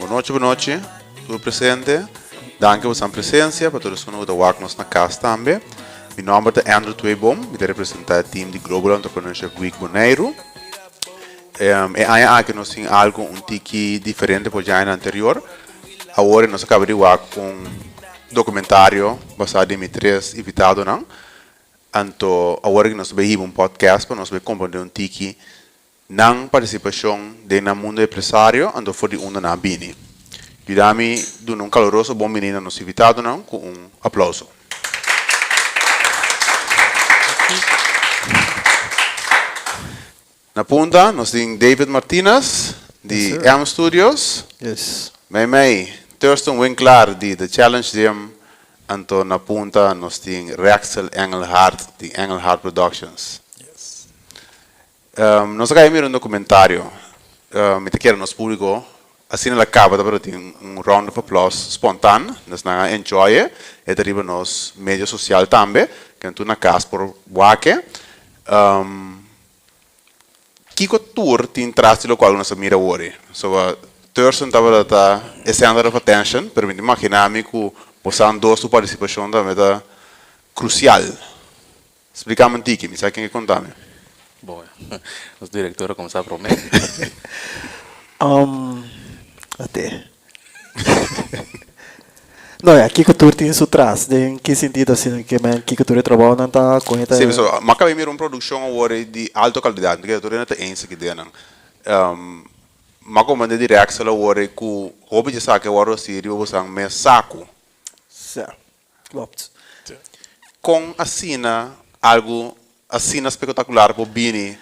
Boa noite, tudo presente. Danke por sua presença, para todos que nos na casa também. Meu nome é Andrew Tweebom, eu represento o time de Global Entrepreneurship Week Bonaire. Aqui nós temos algo tiki diferente do ano anterior. Agora nós acabamos de ver com um documentário baseado em três invitados. Então, agora nós vamos podcast para nós compreender tiki na participação do mundo empresário, então foi de na bini. Ajudami de um caloroso bom menino nos invitado com aplauso. Na ponta, nós temos David Martinez, de M Studios. Yes. May Thurston Winkler, de The Challenge Gym. Então, na ponta, nós temos Rexel Engelhardt, de Engelhardt Productions. Yes. Nós acabamos um documentário, me quero nos público, assim ela acaba, para ter round of applause espontâneo, nós não enjoy, e deriva nos mídias sociais também, que tu na casa por Wake. Kiko tour tem traste lo qual nós mira hoje. So, Thurston estava da center of attention, pero me imaginami que posando sua participação também da crucial. Explicamos tiki, me sabe quem contame? Bom, os diretores começaram a prometer. Até. Não, é aqui que tu tem isso traz. Em que sentido assim que aqui que tu trabalha não está correta? Sim, so, mas acabei de uma produção agora de alta qualidade, que tu não tem esse que dena. Mas como de direto lá agora que o hobby de saque agora seria você me saco. Certo. Klopt. Com assina algo assina espetacular para Bini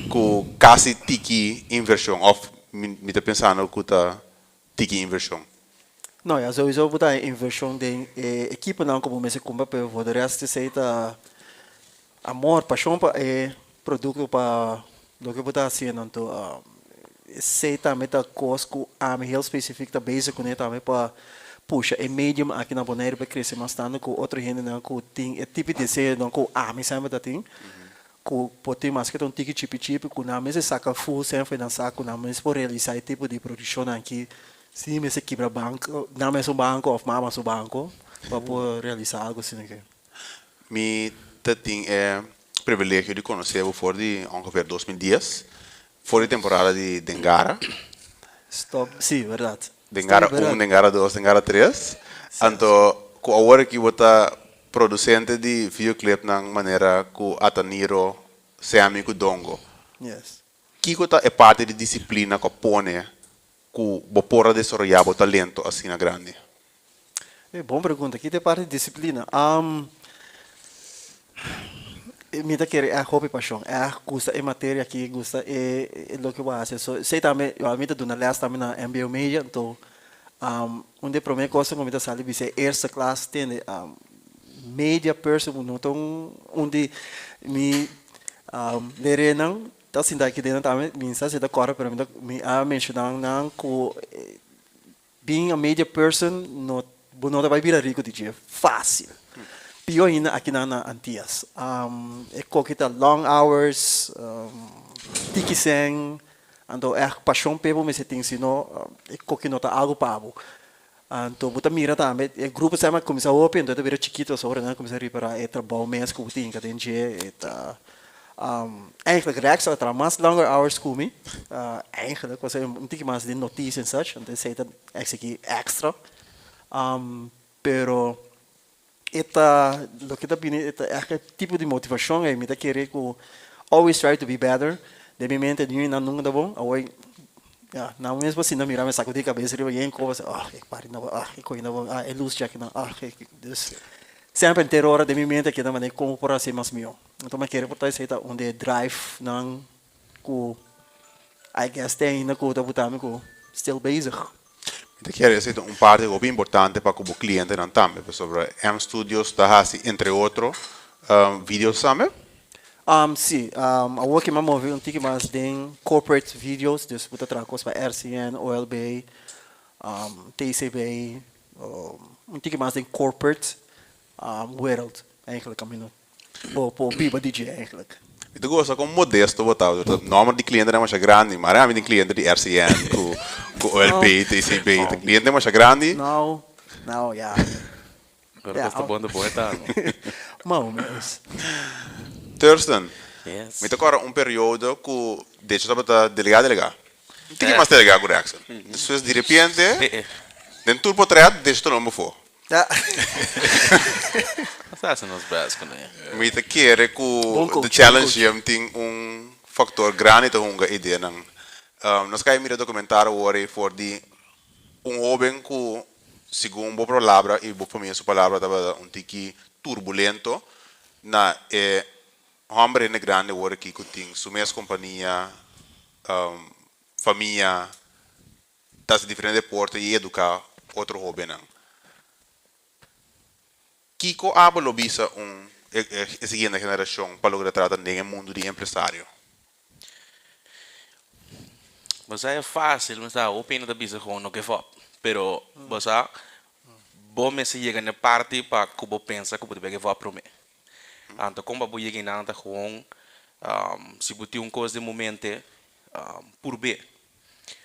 com quase tiki inversão. Of me tá pensando que tá tiki inversão. Não, é sowieso botar inversão de equipe não como me se compra para o resto seita amor, paixão para produto para do que botar assim então seita meta cosco a me heel específico da base com ele também para puxa é medium aqui na Bonaire para crescer mais tanto com outro gente não com tem é tipo de ser não com a me sempre da tem com pode mais que um ticket chip com na mesa saca full sempre na saco na mesa por realizar tipo de produção aqui. Sim, mas se quebra banco, não é um banco, ou mama é um banco, para poder realizar algo assim. Me tem privilégio de conhecer o for de ongeveer 2010, for de temporada de Dengara. Stop, sim, verdade. Dengara 1, Dengara 2, Dengara 3. Então, agora que você producente de videoclip na maneira que Ataniro se amigo dongo. Yes. Que é parte de disciplina que põe que você desenvolver o talento assim na grande? É boa pergunta. Aqui tem parte de disciplina. Me dá que é hobby paixão. Gosta é matéria que gosta é o que eu faço. So, sei também, eu me dou na last também na MBA Media, então onde primeira coisa como eu sabe é eerste classe tem media person, então onde me lerem então, assim, daqui dentro também, minha se da cora para mim, me mencionar não que being a media person não vai virar rico de dia, fácil. Pior ainda aqui na Antias, é coqueta long hours, tiki sen, então é paixão pelo me se tem sino, é coqueta nota algo pavo. Então, você mira também, o grupo se chama começar open, então vira chiquito, só agora começar a reparar, é trabalho mês que tem que tem dia, eigenlijk Rex had er mas langer hours komen. Eigenlijk was er een tikje mas de notities en such, en dan zei dat eigenlijk extra. Pero esta lo que também é tipo de motivação é me dá querer que always try to be better. De minha mente de não nunca bom, aí não mesmo assim não mirar me saco de cabeça e em coisa, eu pare não, eu coi não, é luz check não, sempre em terror de minha mente que também como por assim mais meu. Então, eu quero botar isso onde drive não com I guess tem ainda com o botão com still bezig. Eu quero dizer parte bem importante para o cliente não também, sobre M Studios da assim entre outros vídeos também. Sim, eu vou que me mover tique mais de corporate videos, dus botar tracos para RCN, OLB, TCB, tique mais de corporate world, eigenlijk caminho. Por pipa DJ eigenlijk. Itu gosta com modesto botar. Normal de cliente não é mais grande, mas é de cliente de RCN, com OLP, TCP, cliente mais grande. Não, já. Agora custa bom de boa, tá? Mais ou menos. Thurston, Yes. me agora período que deixa eu botar delegado. Não tem mais delegado com Axel. Depois, de repente, dentro do portrait, deixa eu não me for. Ja. Mas essa não é básica, né? Me quer que Bom coach, o challenge tem fator grande de uma ideia. Nós queremos mirar documentário hoje for de jovem que, segundo a palavra, e para mim essa palavra estava tiki turbulento, na homem grande hoje que tem sua mesma companhia, família, tá se diferente porta e educar outro jovem. Kiko habla bisa a seguinte geração para lograr tratar no mundo de empresário. Mas é fácil, mas a opinião da bisa gewoon no give up. Pero, mas bom me se chega na parte para que eu pensa que eu deve give up para mim. Então, como eu chegar na anta gewoon, se eu tenho coisa de momento, por bem.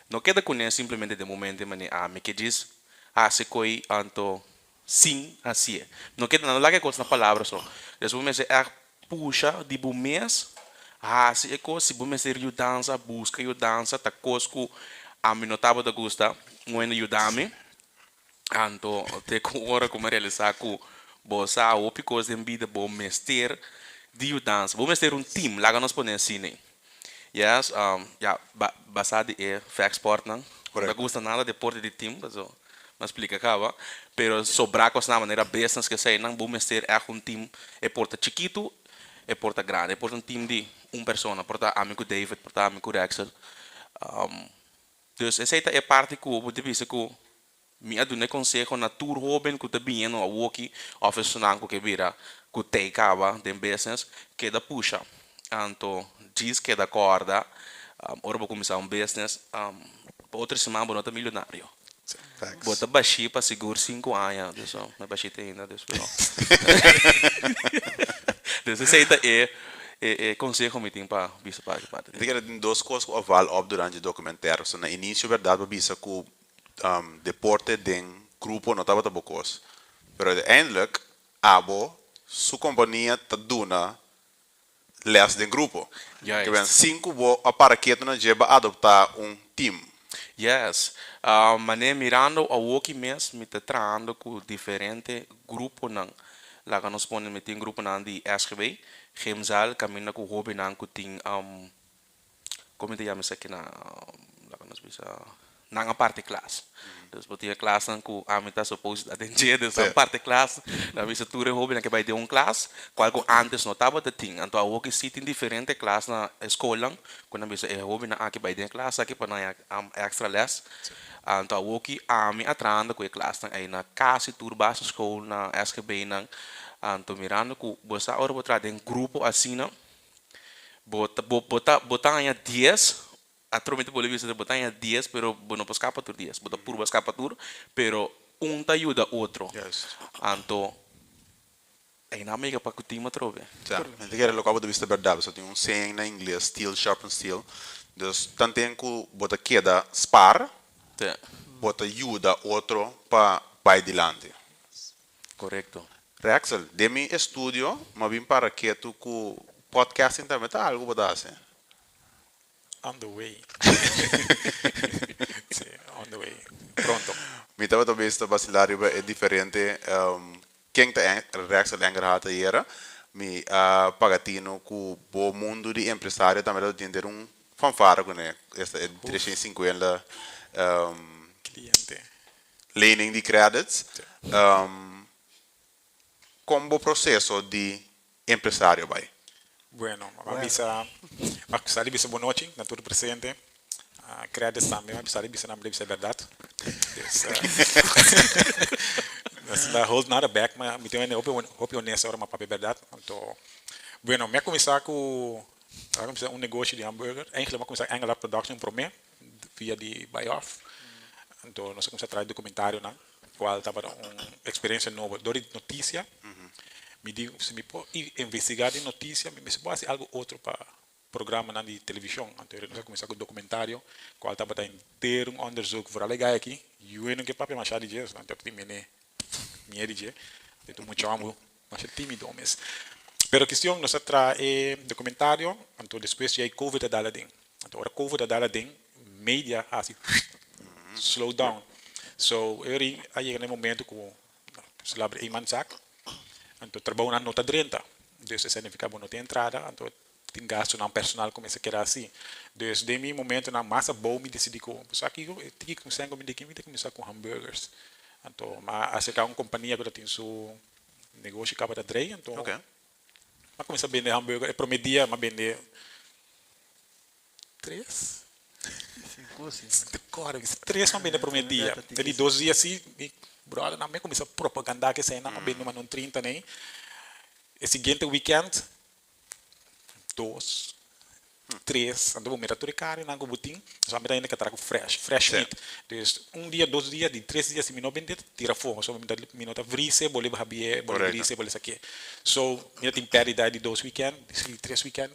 Não queda conhecer simplesmente de momento, mas me que diz, se coi, então, sim, assim é. Não queda nada lá que coisa na palavra só. Depois me se puxa de bom mês, se é coisa, se bom me se eu dança, busca eu dança, tá cosco, a mim notava da gusta, muito ajudar-me. Então, te com hora como realizar que bossa ou coisa em vida bom mestre de eu dança, bom mestre time, lá que nós podemos assim, né? Yes, basado em Faxport, não? Não gosta nada de deporte de time, mas explica acaba. Pero sobrar coisa na maneira business que sei, não vamos ter time é porta chiquito, é porta grande, é porta time de pessoa, porta amigo David, porta amigo Axel. Dus essa é parte que eu vou dizer que me adune consejo na tour jovem que está bem no walkie office nanco que vira que te acaba de business que da puxa. Então diz que da corda, ora vou começar business, outra semana vou estar milionário. Bota baixi para seguro 5 anos, então não baixi ainda, depois. Então esse é conselho que tem para bisa para parte. Tem duas coisas que eu falo durante o documentário. So, no início, verdade, eu bisa que deporte de grupo não estava tão coisa. Mas, eindelijk, sua companhia está dando les de grupo. Yes. Que vem 5 aparaquetos na jeba adoptar time. Yes. Mas mirando a walkie mesmo, me está trazendo com diferente grupo não. Lá que nós podemos ter grupo não de SGB, Gemzal, caminha com o hobby não que tem como te chama isso aqui na lá que nós bisa na parte classe. Dus wat die klas dan ku amita supposed atender dessa parte classe, na visa ture hobby na que vai de classe, qual que antes notava de ting, então a walkie sitting diferente classe na escola, quando visa hobby na aqui vai de classe aqui para na extra less. Então a walkie ami atrando com a classe aí na casa tour base school na SGB na então mirando ku bosa ora botar em grupo assim não botar aí 10 atualmente Bolívia se botar em 10 pero não pode escapar por 10 botar por escapar tur pero te ajuda outro então aí na mega para que o time trove já então que era local de vista verdade só tem saying na inglês steel sharpens steel dus tanto que bota queda spar bota ajuda outro para vai dilante correto Rexel, de mi estudio, mas vim para que tu com podcasting também tá algo botar assim. On the way. Sí, on the way. Pronto. Mi estava também esta bacilário é diferente. Quem tá Rexel engraçado era, mi pagatino com o mundo de empresário também deve ter fanfara com né. Esta é 350 Cliente. lening de credits. Como o processo de empresário vai? Bueno, vamos a bisa boa noite, na todo presente. Credits também, vamos a bisa na bisa verdade. Não hold nada back, mas me tem uma opinião nessa hora, mas para verdade. Então, bueno, me começar com negócio de hambúrguer. Eigenlijk vou começar a production para mim, via de buy-off. Então, nós começamos a trazer documentário, né? Qual estava experiência nova, de notícia. Me digo, se me pode investigar de notícia, me pode fazer algo outro para programma na di televisão. Então, eu comecei com documentário, qual estava a ter onderzoek voor alle guy aqui. E eu não que papi machado de Jesus, então tem minha de então muito amo, mas é tímido mesmo. Pero a questão nós tra documentário, então depois já COVID da ding. Então, ora COVID da ding, media assim slow down. So, aí no momento que se abre iman sak, então trabalho na nota 30. Dus significa não tem entrada, então tem gasto não personal começa a querer assim. Dus de mim momento na massa bom me decidi que só que eu tinha que começar a começar com hambúrgueres. Então, mas a uma companhia que tem seu negócio acaba da drei, então mas começa a vender hambúrguer, prometia mas vender 3 Agora, 3 mas vender prometia. Ele 12 dias assim, brother, na minha começa a propaganda que sai na vender mas não 30 nem. E seguinte weekend 2, 3, ando mira tudo caro na butim, só mira ainda que trago fresh meat. Dus dia, 2 dias, de 3 dias se me não vender, tira fogo, só me dá minuto vrise, bole habie, bole vrise, bole saque. So, minha tem pérdida de 2 weekend, de 3 weekend,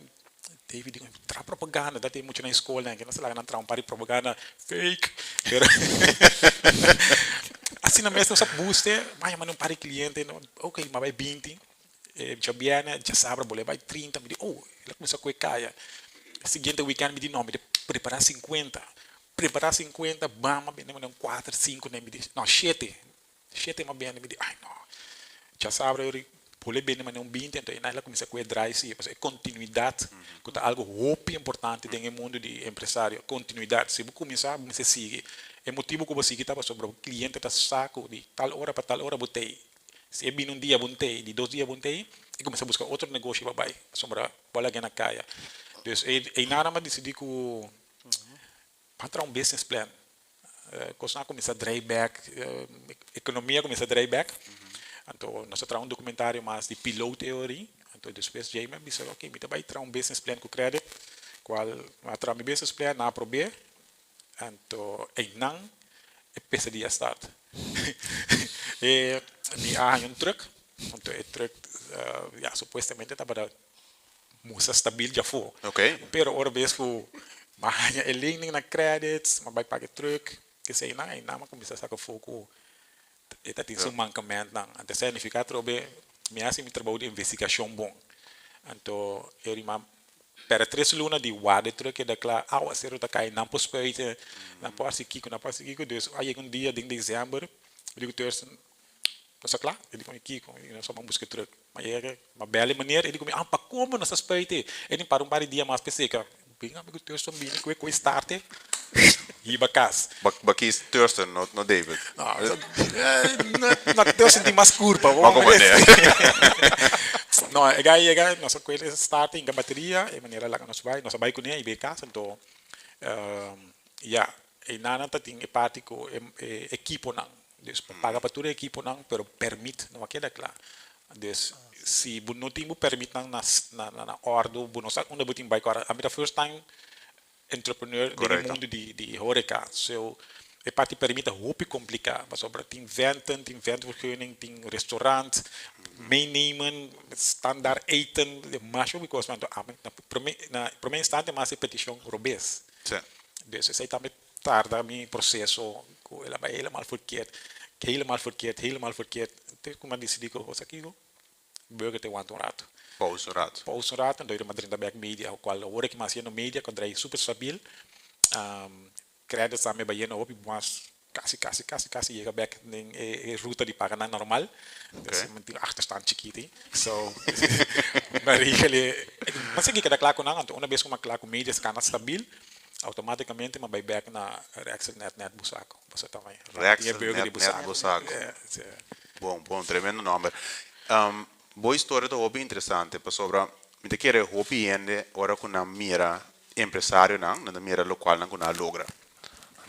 teve de tra propaganda, dá tem muito na escola, né, que não se lá na tra pari propaganda fake. Pero assim na mesa só booster, mas não pare cliente, não, ok, mas vai 20. Já viene, já sabe, vai 30, me diz, ele começou a coecaia. Seguinte weekend me diz, não, me diz, preparar 50. Preparar 50, bama, me diz, 4, 5, me diz, não, 7. 7, mas bem, me diz, ai, não. Já sabe, eu pule bem, mas não 20, então ela começa a coedrar isso, é continuidade, que é algo muito importante no mundo de empresário, continuidade. Se você começar, você segue. É motivo que você segue, estava sobre o cliente, está saco, de tal hora para tal hora, botei. Se é um dia buntei, de 2 dias buntei, e comecei a buscar outro negócio para vai, sobre bola que na caia. Então, e nada mais decidi que para um business plan, coisa começa a drive back, economia começa a drive back. Então, nós trazemos documentário mais de pilot theory. Então, depois já me disse, ok, me vai trazer business plan com crédito, qual trazer business plan na aprobei. Então, e não é pesadelo start. E me arranha truck, então o truck, supostamente estava da moça stabil já foi. Ok. Pero hora vez que arranha ele na credits, mas vai pagar truck, que sei não começa a sacar fogo, está tem um mancamento não. Então significa trobe, me acha me trabalho de investigação bom. Então eu para 3 lunas de wade truck da clara, a ser da cai não possibilita, não pode kiko, dus aí um dia de dezembro digo terça nossa claro ele come aqui nós vamos buscar truck mas é uma bela maneira ele come para como nós suspeite ele para par de dia mais pesseca bem amigo terça também com start e bacas Baki is Thurston, not David. não terça tem mais curva Como é? não é nossa coisa start em bateria e maneira lá que nós vai com ele e bem casa então e nada tem parte com equipo não. Dus paga para todo equipo não, pero permite não queda claro. Dus se não tem permite não na ordem, não sabe onde botin vai agora. A minha first time entrepreneur no mundo de horeca, so é parte permite hoop complicar, mas sobre tem vergunning, tem restaurant, meenemen, standaard eten, mas eu because na primeiro instante mas é petição robês. Dus isso aí também tarda meu processo, ela vai helemaal verkeerd. Toen kwam die CD ko sa kilo. Burger te want rato. Pauze rato, en door madrinda back media, o qual hoor ik mas no media, quando é super stabil. Credit sa me bayeno opi mas kasi chega back em ruta de pagamento normal. Dus manting achterstand chiquiti. So, maar mas aqui cada claro não, então uma vez que uma claro media está stabil, automaticamente mas vai back na Rexel net Busaco. Você também. Rexel net Busaco. Bom, tremendo nome. Boa história do hobby interessante, para sobre me quer hobby ende ora com na mira empresário não, na mira local não com na logra.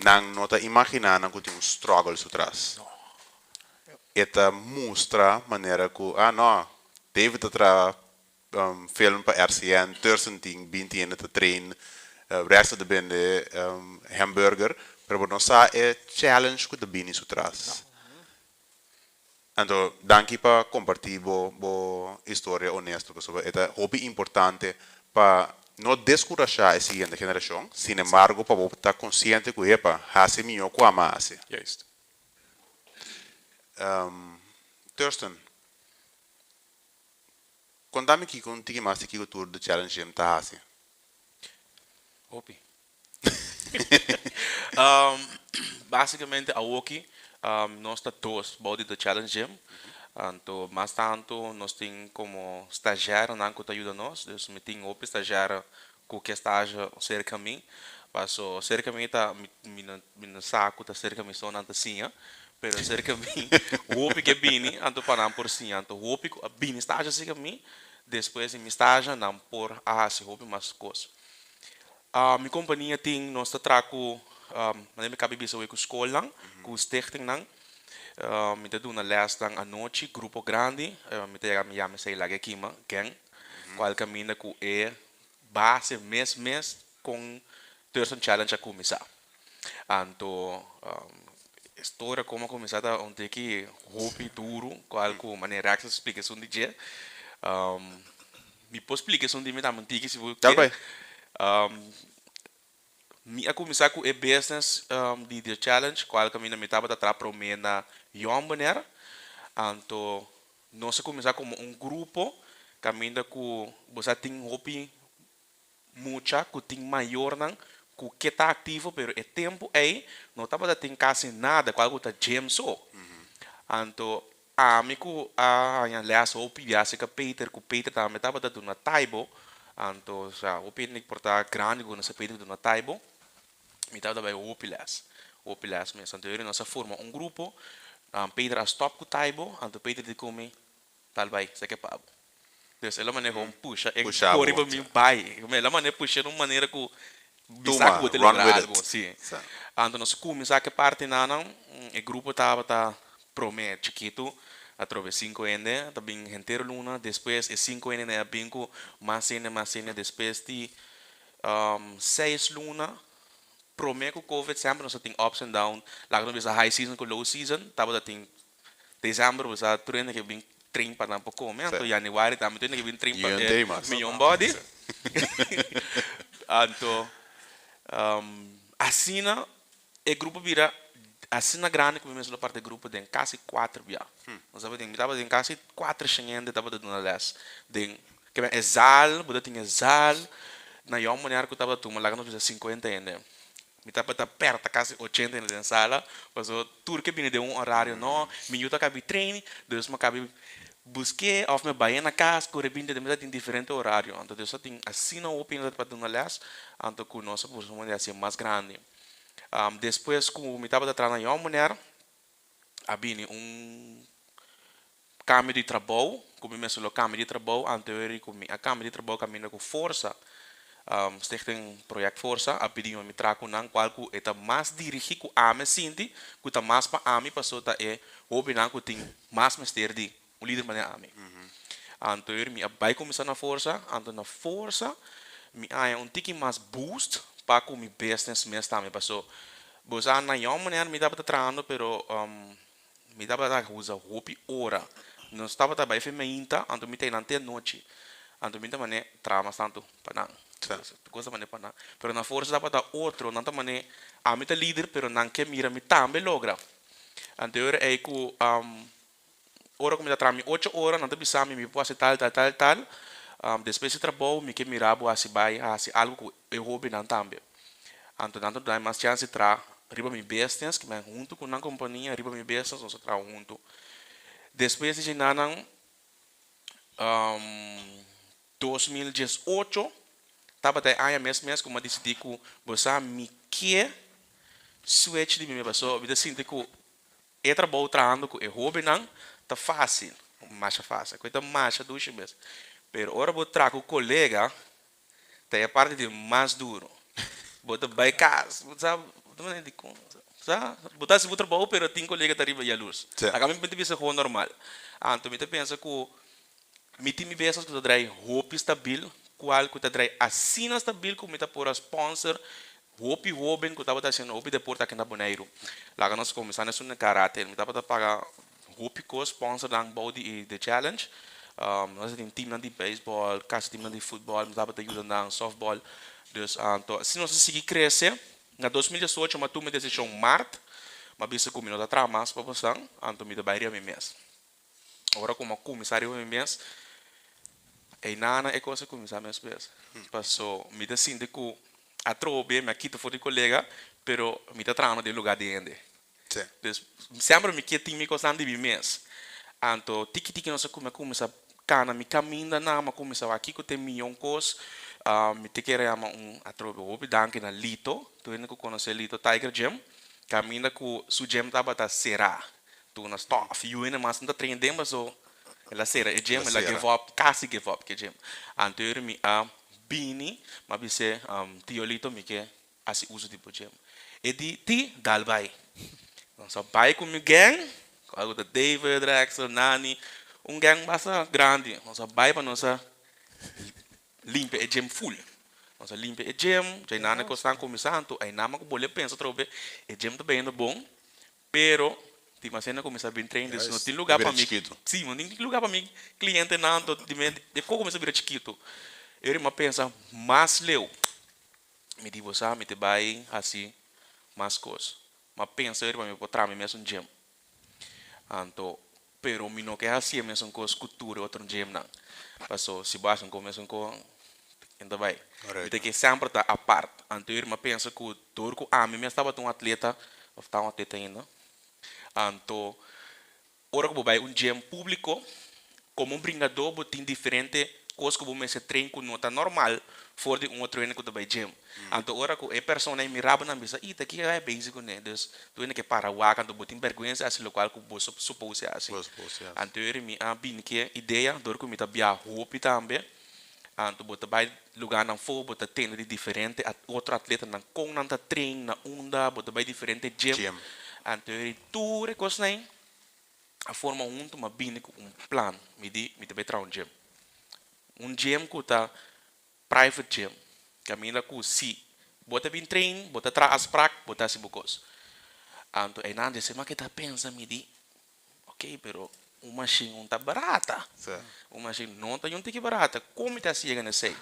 Não nota imaginar não que tem struggle atrás. Eta mostra maneira que não, David tra film para RCN, tussen 20 en te train, resto de bende hamburger, pero não sa é challenge que de bini atrás. Então, danke para compartilhar bo história honesta, porque é hobby importante para no descurajar a siguiente generación, sin embargo, para vos estar consciente que, epa, hace mío que ama hace. Juist. Thurston, contame aqui com um tique mais aqui o tour do Challenge Gym tá assim. Hopi. Basicamente, a Woki, nós estamos todos body do Challenge Gym. Então, mais tanto, nós temos como estagiário, não que ajuda nós. Então, me tem outro estagiário que estágio cerca de mim. Passo cerca de mim, tá, me saco, tá cerca de mim, só não tá assim, pero cerca de mim, o outro que é bem, então, para não por sim, então, o outro que é bem estágio cerca de mim, depois, em estágio, não por se o outro mais coisa. Minha companhia tem, nós trago, mas me cabe bisa com escola, com os técnicos, me dá uma leste à noite, grupo grande, me dá me chama sei lá aqui, gang, qual caminho que é base mês com Thurston Challenge a começar. Então, história como começar a onde que hobby duro, qual que maneira que explicação de dia, me posso explicação de me dá mantiga se vou Tá bem. Mi a começar com o business de challenge, qual caminho me estava a trabalhar na Yombaner. Então, nós começar como grupo, caminho com você tem hobby mucha, que tem maior não, que está ativo, pero é tempo aí, não estava a ter quase nada, qual que está gem só. Então, amigo, aliás, o pilhasse que Peter também estava dando na Taibo. Então, o Peter porta grande quando se Peter na Taibo. Me estava também o pilas mesmo. Então, nós forma grupo, Peter a stop com Taibo, então Peter de come, tal vai, se que pabo. Então, ela maneira como puxa, corre para mim, vai. Ela maneira puxa de uma maneira que Toma, run with it. sim. Então, nós começamos a parte não, o grupo estava promete chiquito, através 5 anos, também inteiro luna, depois 5 anos é bem com mais cena, depois de 6 luna, promete com Covid sempre nós tem ups and downs, lá quando visa high season com low season, tava tem dezembro visa treino que bem trein para não pouco, então januário também treino que bem trein para milhão body. Então, assim na o grupo vira assim na grande como mesmo parte do grupo tem quase 4 já. Nós tava tem quase 4 xingando tava dando na les. Tem que é zal, bude tem zal. Na eu mulher que tava tu, mas lá nós 50 ainda. Me tava perto quase 80 na sala, mas o tour que vinha de horário não, minuto cabe treino, depois me cabe busquei of me baia na casa, corre bem de tem diferente horário. Então eu só tem assim na opinião para dar na les, então com nossa por uma assim mais grande. Depois, como me estava atrás na mulher, havia câmbio de trabalho, como me falou, câmbio de trabalho, anterior, a câmbio de trabalho caminha com força, tem projeto força, a pedir me trago não, qual que está mais dirigido a me sinti, que está mais para a mim, passou tá é, houve não que tem mais mestre de o líder mané a mim. Anterior, me vai começar na força, então na força, me há tique mais boost, para com mi business mesmo também passou. Bosa na eu maneira me dava trabalhando, pero me dava a usar hobby hora. Não estava também feminina, então me tem até noite. Então me também trabalha tanto para não. Coisa maneira para não. Pero na força dava da outro, não também a me tá líder, pero não que mira me também logra. Anterior é que hora como me trabalha 8 horas, não te bisame me pode tal. Depois de trabalho, me que mirabo assim vai, assim algo que eu hobby não também. Então, dá mais chance de tra riba mi business, que me junto com uma companhia, riba mi business, nós tra junto. Depois de nanang 2018, tava até aí mesmo como decidi que você me quer switch de mim pessoa, vida assim que é trabalho trabalhando com o hobby não tá fácil, mais fácil, coisa mais do que mesmo. Pero ora vou trago colega, tem a parte de mais duro. Bota vai casa, sabe? Não de como, sabe? Botar se outro trabalho, pero tem colega arriba e a luz. Agora me pensa que é normal. Então me pensa que me time beças que trai hope stabil, qual que trai assina stabil como tá por sponsor, hope hoben que tava sendo hope de porta aqui na Bonaire. Lá nós começamos no caráter, me tava pagar hope co sponsor dan body de challenge. nós temos time de beisebol, casa time de futebol, nós dá ajuda na softball. Dus, se nós seguir crescer, na 2018 eu tomei a decisão março, mas bisa ko minuto atrás mas para você, anto me da bairro me mês. Agora como comissário me mês, é nada é coisa comissário mês mês. Passou me da sinto que a trobe me aqui foi de colega, pero me da trama de lugar de ende. Sim. Dus sempre me que time coisa de mês. Anto tiki nós começa cana me caminha na ma começa aqui que tem milhão cos me te querer a trobe obi danke na Lito, tu ainda que conhece Lito Tiger Gym. Caminha com o gym tava tá será tu na staff e ainda mais não treina mas o ela será e gym ela give up quase give up que gym anterior me a bini mas bise tiolito me que assim uso tipo gym e di ti dal vai não só vai com meu gang com o David Rexel Nani gang basta grande não só vai para nossa limpa e gym full. Nós limpa o gym, já não é questão começando, aí não é que boleh pensa trobe, o gym também é bom, pero ti mas ainda começa a vir treino, não tem lugar para mim. Sim, não tem lugar para mim, cliente não, de como começa a vir chiquito. Eu me pensa, mas leu, me digo sabe, me te vai assim, mais coisas. Mas pensa eu me vou trazer mesmo gym. Anto, pero me não quer assim mesmo com cultura outro gym não. Passou, se basta começam com então vai. Tem que sempre estar à parte. Anterior, eu penso que o turco, mim estava um atleta, ou estava um atleta ainda. Então, ora que vai gym público, como bringador, tem diferente coisas que você treina com nota normal, fora de outro treino que vai gym. Então, ora que a pessoa me raba na mesa, isso aqui é básico, né? Então, tu ainda que para o ar, quando você tem vergonha, assim, local que você supôs assim. Anterior, eu vi que ideia, dor que me tá bem roupa também. Anto bota vai lugar não for bota tenda de diferente outro atleta não com não tá treino na onda bota vai diferente gym anto tu recos nem a forma tu mas bem com plano me vai tra gym gym que tá private gym caminha com si bota bem treino bota tra as prac bota se bocos anto é nada se mas que tá pensa me di ok pero uma machine não está barata. Uma machine não está que barata. Como está chegando a ser?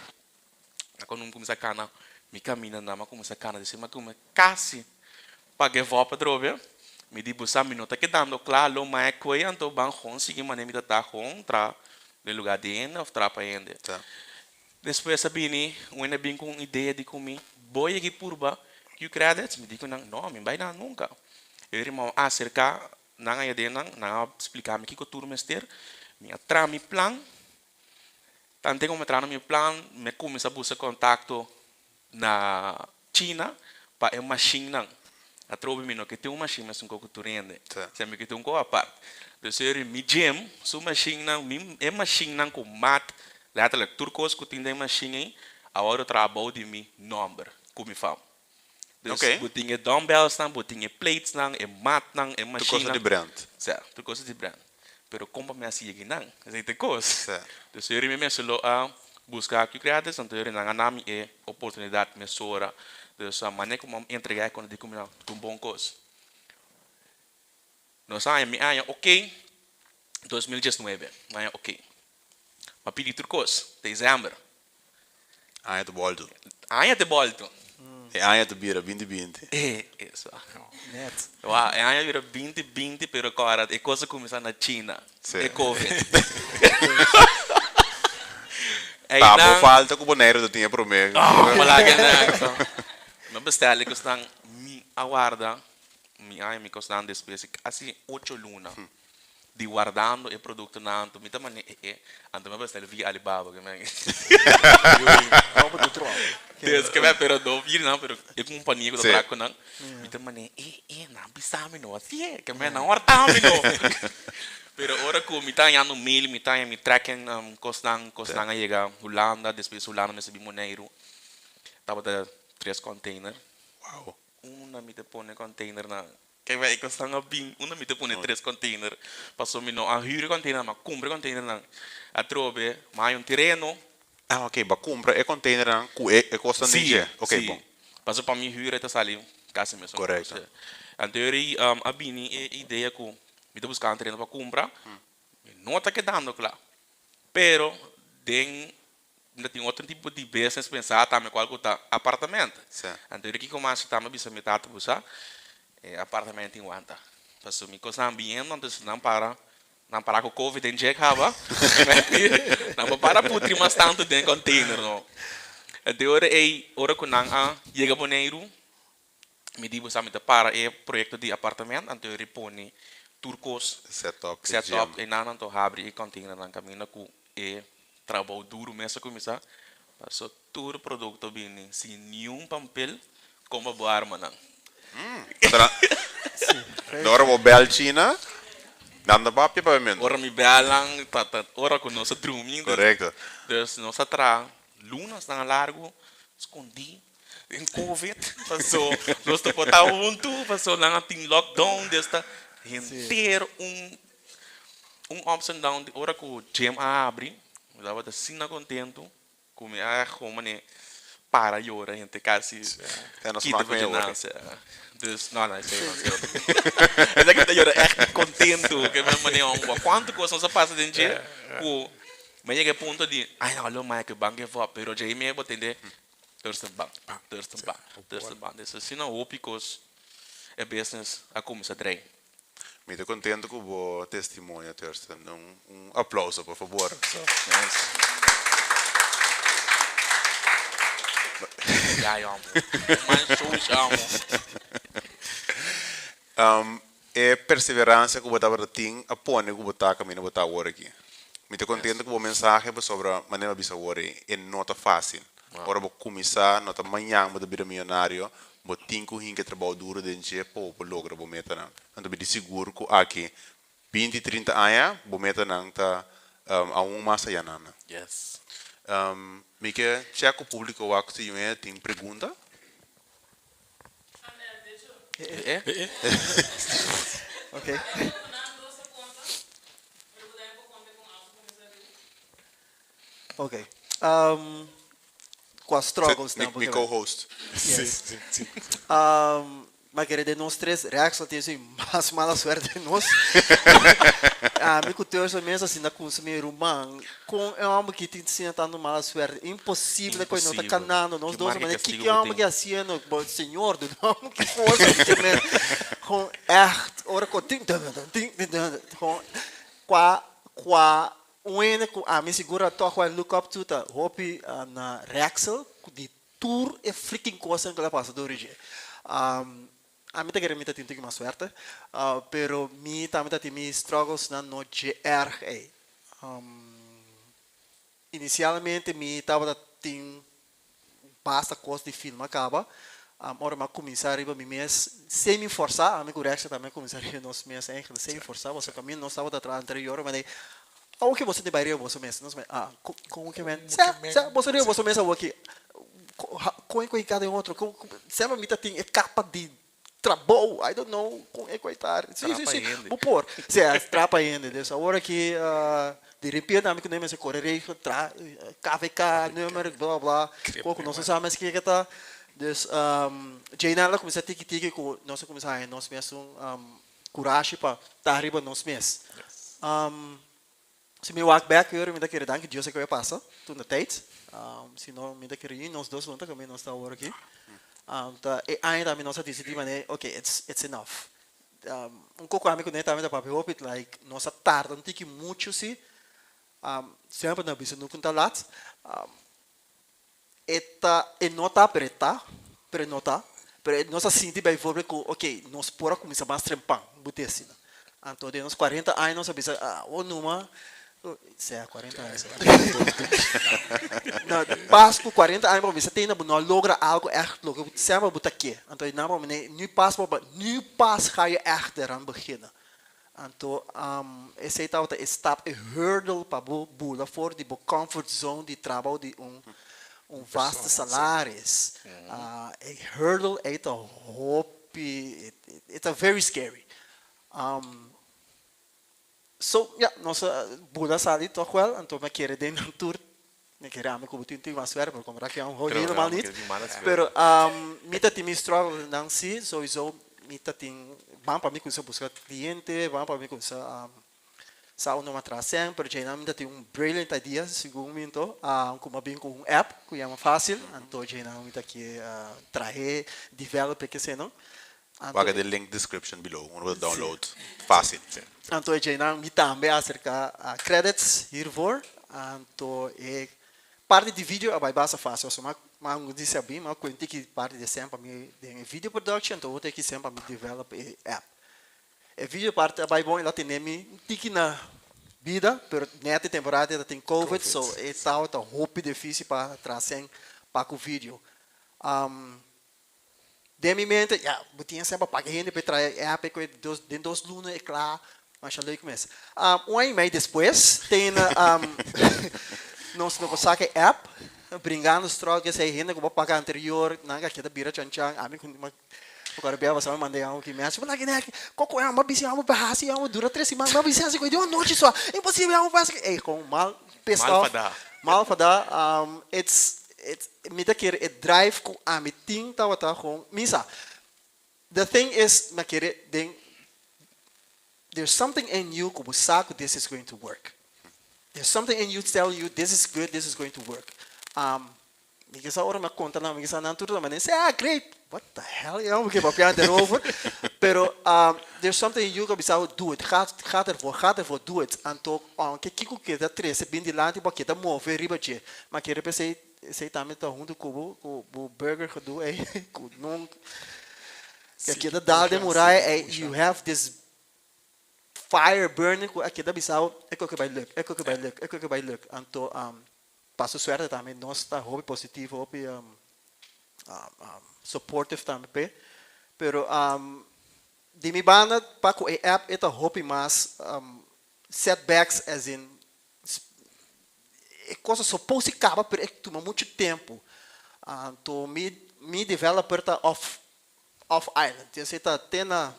Quando começa a cana, me caminha na mas começa a cana de cima, como quase paguei volta droga. Me digo sabe não está quedando claro, mas é que então bang conseguir maneira de estar contra de lugar de ainda ou tra para ainda. Depois sabini, eu bem com ideia de comer, boy aqui purba, que o credits me digo não, me vai não nunca. Eu irmão acercar não é de não explicar me que o turno mester me atra mi plan tanto como atra mi plan me começa a buscar contato na China para uma machine não a trobe me no que tem uma machine mas um pouco turende se me que tem um pouco a parte do ser mi gym su machine não mi é machine não com mat lá tá turcos que tem da machine agora trabalho de mi number como falo. Dus botinha dumbbells nang, botinha plates nang, mat nang, machine. Tu coisa de brand. Certo, tu coisa de brand. Pero como me assim aqui nang, esse coisa. Dus eu me solo a buscar que criadas, então eu nang anami é oportunidade me sora. Dus a maneira como entregar quando digo me um bom coisa. Nós aí me aí, ok, 2019, aí ok. Mas pedi outra coisa, dezembro. Aí do boldo. Aí de boldo. Aí do bira 2020. Isso. Net. Aí vira 2020, pero agora é coisa começar na China. É Covid. Tá, por falta que o boneiro do tinha para mim. Malaga na. Mas bastante que estão me aguarda, me costam despesa assim 8 lunas. De guardando o produto na anto, me também anto me bastante via Alibaba que me. Roupa do troll. Deus que vai pero do vir não, pero é companhia que trabalha com não. Me também não bisame não, assim que me não hortame não. Pero ora que me tá indo mail, me tá me tracking costan a chegar Holanda, depois Holanda me subi Monteiro. Tava da 3 container. Wow. Uma me te põe container na que vai custar bem, uma me te põe 3 container. Passou me não a hyre container, mas compra container na a trobe, mais terreno. Ah, ok, ba compra e container e costa ninja. Ok, sim. bom. Passou para mim hyre tá sali, quase mesmo. Correto. Anterior a bini ideia com me te buscar um terreno para comprar. Não tá quedando claro. Pero, ainda tem outro tipo de business pensar também qual que tá apartamento. Sim. Então, aqui começa também bisa metade buscar apartamento em Wanta. Passo me coisa ambiente, não para com o Covid em Jack Haba. Não para putri mas tanto dentro container não. Então, hora que não chega boneiro, me digo sabe para projeto de apartamento, então eu repone turcos Setup. e não tô abre e container na caminho com trabalho duro mesmo começar. Passou todo produto bem sem nenhum papel como boa arma não. Agora vou Belchina. Nada papi para mim. Ora me belang, ora com nossa drumming. Correto. Dus nossa tra lunas na largo, escondi. Em Covid, passou, nós te botar junto, passou lá tem lockdown, desta inteiro ups and down, ora que o gym abre, eu estava assim na contento, como como né para a gente quase quita vigilância. Dus, não, isso aí não sei. Mas é que eu é contento, que mesmo maneira quanto coisa não passa dentro de mas chega ponto de, ai não, lo mais que banco é vou, pero já me vou entender. Terste bank. Dus assim não ópicos é business a começar a trair. Me estou contente com o testemunho, Thurston. Aplauso, por favor. Já amo. Mas amo. É perseverança que o botava tem a pôr que o botar caminho botar agora aqui. Me estou contente com o mensagem sobre a maneira de bisa agora é nota fácil. Ora vou começar, nota amanhã vou vir milionário, vou ter que trabalhar duro dentro para logra vou meter não. Então me seguro que aqui 20, 30 anos vou meter não tá a massa já não. Yes. Me que check o público o que tem pergunta? Ok. Ok. Com as struggles também. Me co-host. Yes. Mas querer nós três, reação tem assim, mais mala suerte de nós. Me cutuou essa mesa assim na consumir humano, com é uma que tem sentando mala suerte, impossível que não tá canando nós dois, mas que é uma que assim no senhor do nome que fosse que me com echt, ora com com qua a me segura toch wel look up to ta hopi na reaction de tour e freaking coisa que ela passa do origem. A mim tá querendo me ter mais suerte, pero me também tá tendo struggles na no GR. Inicialmente me tava tendo basta coisa de filme acaba. Ora mas começar arriba me mês sem me forçar, a minha correção também começar a nos mês eigenlijk sem me forçar, você caminho não estava atrás anterior, mas o que você deveria você mesmo, como que men, você mesmo aqui, com cada outro, sempre me tá tem capa de trabalho, I don't know, com equatar, sim, vou pôr, se é trapa ainda, dessa hora que de repente a mim que nem mais correr, KVK, número, blá blá, pouco não se sabe mais que tá, dus Jaina começa a tique com nós começar a nós mesmo coragem para estar arriba nós mesmos. Se me walk back, eu me dá querer danke Deus que eu passo, tu na tijd. Se não me dá querer ir nós dois juntos, como nós está agora aqui. E ainda me nós decidimos, né, okay, it's enough. Pouco amigo né também da papel hope like nossa tarde, não tem que muito se sempre na bisa não conta lá. E nota preta, prenota, pero nós assim de bem for que okay, nós pora começar mais trempão, botei assim. Então de uns 40 anos nós bisa o numa se é 40 anos. Não, pas por 40 anos você tem não logra algo echt logo, sempre botar aqui. Então não nu pas ga je echt eraan beginnen. Então esse tal é stap a hurdle para bula for de comfort zone de trabalho de vaste salários. A hurdle é a hope, it's a very scary. So, nossa bula sali toch wel, então me querer den um tour, me querer ame como tinha mais suerte, porque como aqui é rolê normal niet. Pero mita tem struggle não se, sowieso mita tem, vamos para mim começar buscar cliente, vamos para mim começar Sa uno matrasen, pero já não tem brilliant idea, segundo mim, como bem com app, que é fácil, então já não está aqui trazer, develop, que se não. Paga the link description below. One will download. Fácil. Então já não me também acerca credits hiervoor, então parte de vídeo vai basta fácil, só mas disse bem, mas quando tem que parte de sempre me de video production, então tem que sempre me develop app. E vídeo parte vai bom, ela tem nome tiki na vida, pero nessa temporada ela tem COVID, so tá roupa difícil para trazer para o vídeo. De minha mente, tinha sempre pagar gente para trazer app com dos lunas é claro, mas já lhe começa. Um mês depois tem nós não consegue app, brincando os trocos, essa gente que vou pagar anterior, não que da bira chanchan, a mim agora bem você mandei algo que me acha, mas que coco é uma bicha, uma barraça, uma dura 3 semanas, uma bicha assim, de uma noite só, impossível, uma faz que, com mal pessoal, mal fada, it's me dá que drive com a me tinta ou tá com misa. The thing is, me querer, there's something in you como saco this is going to work. There's something in you telling you this is good, this is going to work. Because ahora me conta lá, because na tudo mas say great, what the hell, you know, give up that over. Pero there's something in you que bisa do it, gaat ervoor do it. Anto que kiko que da 13 bem de lá tipo que da move riba che. Mas que repensei sei também tá junto com o burger que do é com não que da dal de murai you have this fire burning aqui da bisau é que vai look anto passo suerte também nós está hobby positivo hobby supportive também pero de mi banda para o app é hobby mais setbacks as in é coisa supposed to acaba pero é que toma muito tempo então me developer tá off island você tá tendo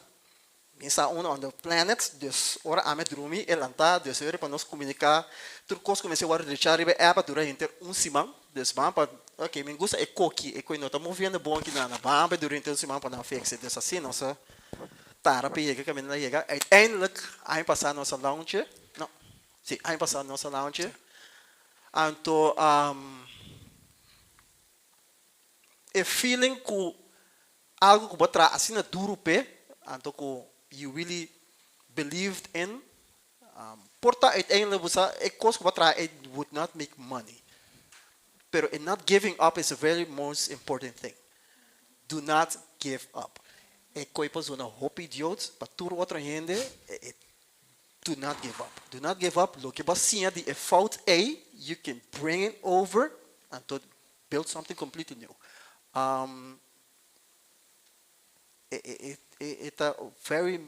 Misa uno on the planet, dus ora ame drumi elanta, dus ora para nós comunicar, tudo coisa comecei a deixar ribe app durante semana, dus para ok, me gusta é coqui, é coisa não tá movendo bom aqui na bamba durante semana para não fixe, dus assim nossa terapia que caminho na chega, eindelijk aí passar nossa lounge, não, sim, aí passar nossa lounge, então é feeling que algo que botar assim na duro pé, então que you really believed in. Porta uiteindelijk was ik koos wat it would not make money. Pero in not giving up is a very most important thing. Do not give up. Ik kooi pas een hoop idiots, maar toer outra gente. Do not give up. Do not give up. Look, je basia die fout A, you can bring it over and to build something completely new. It's a very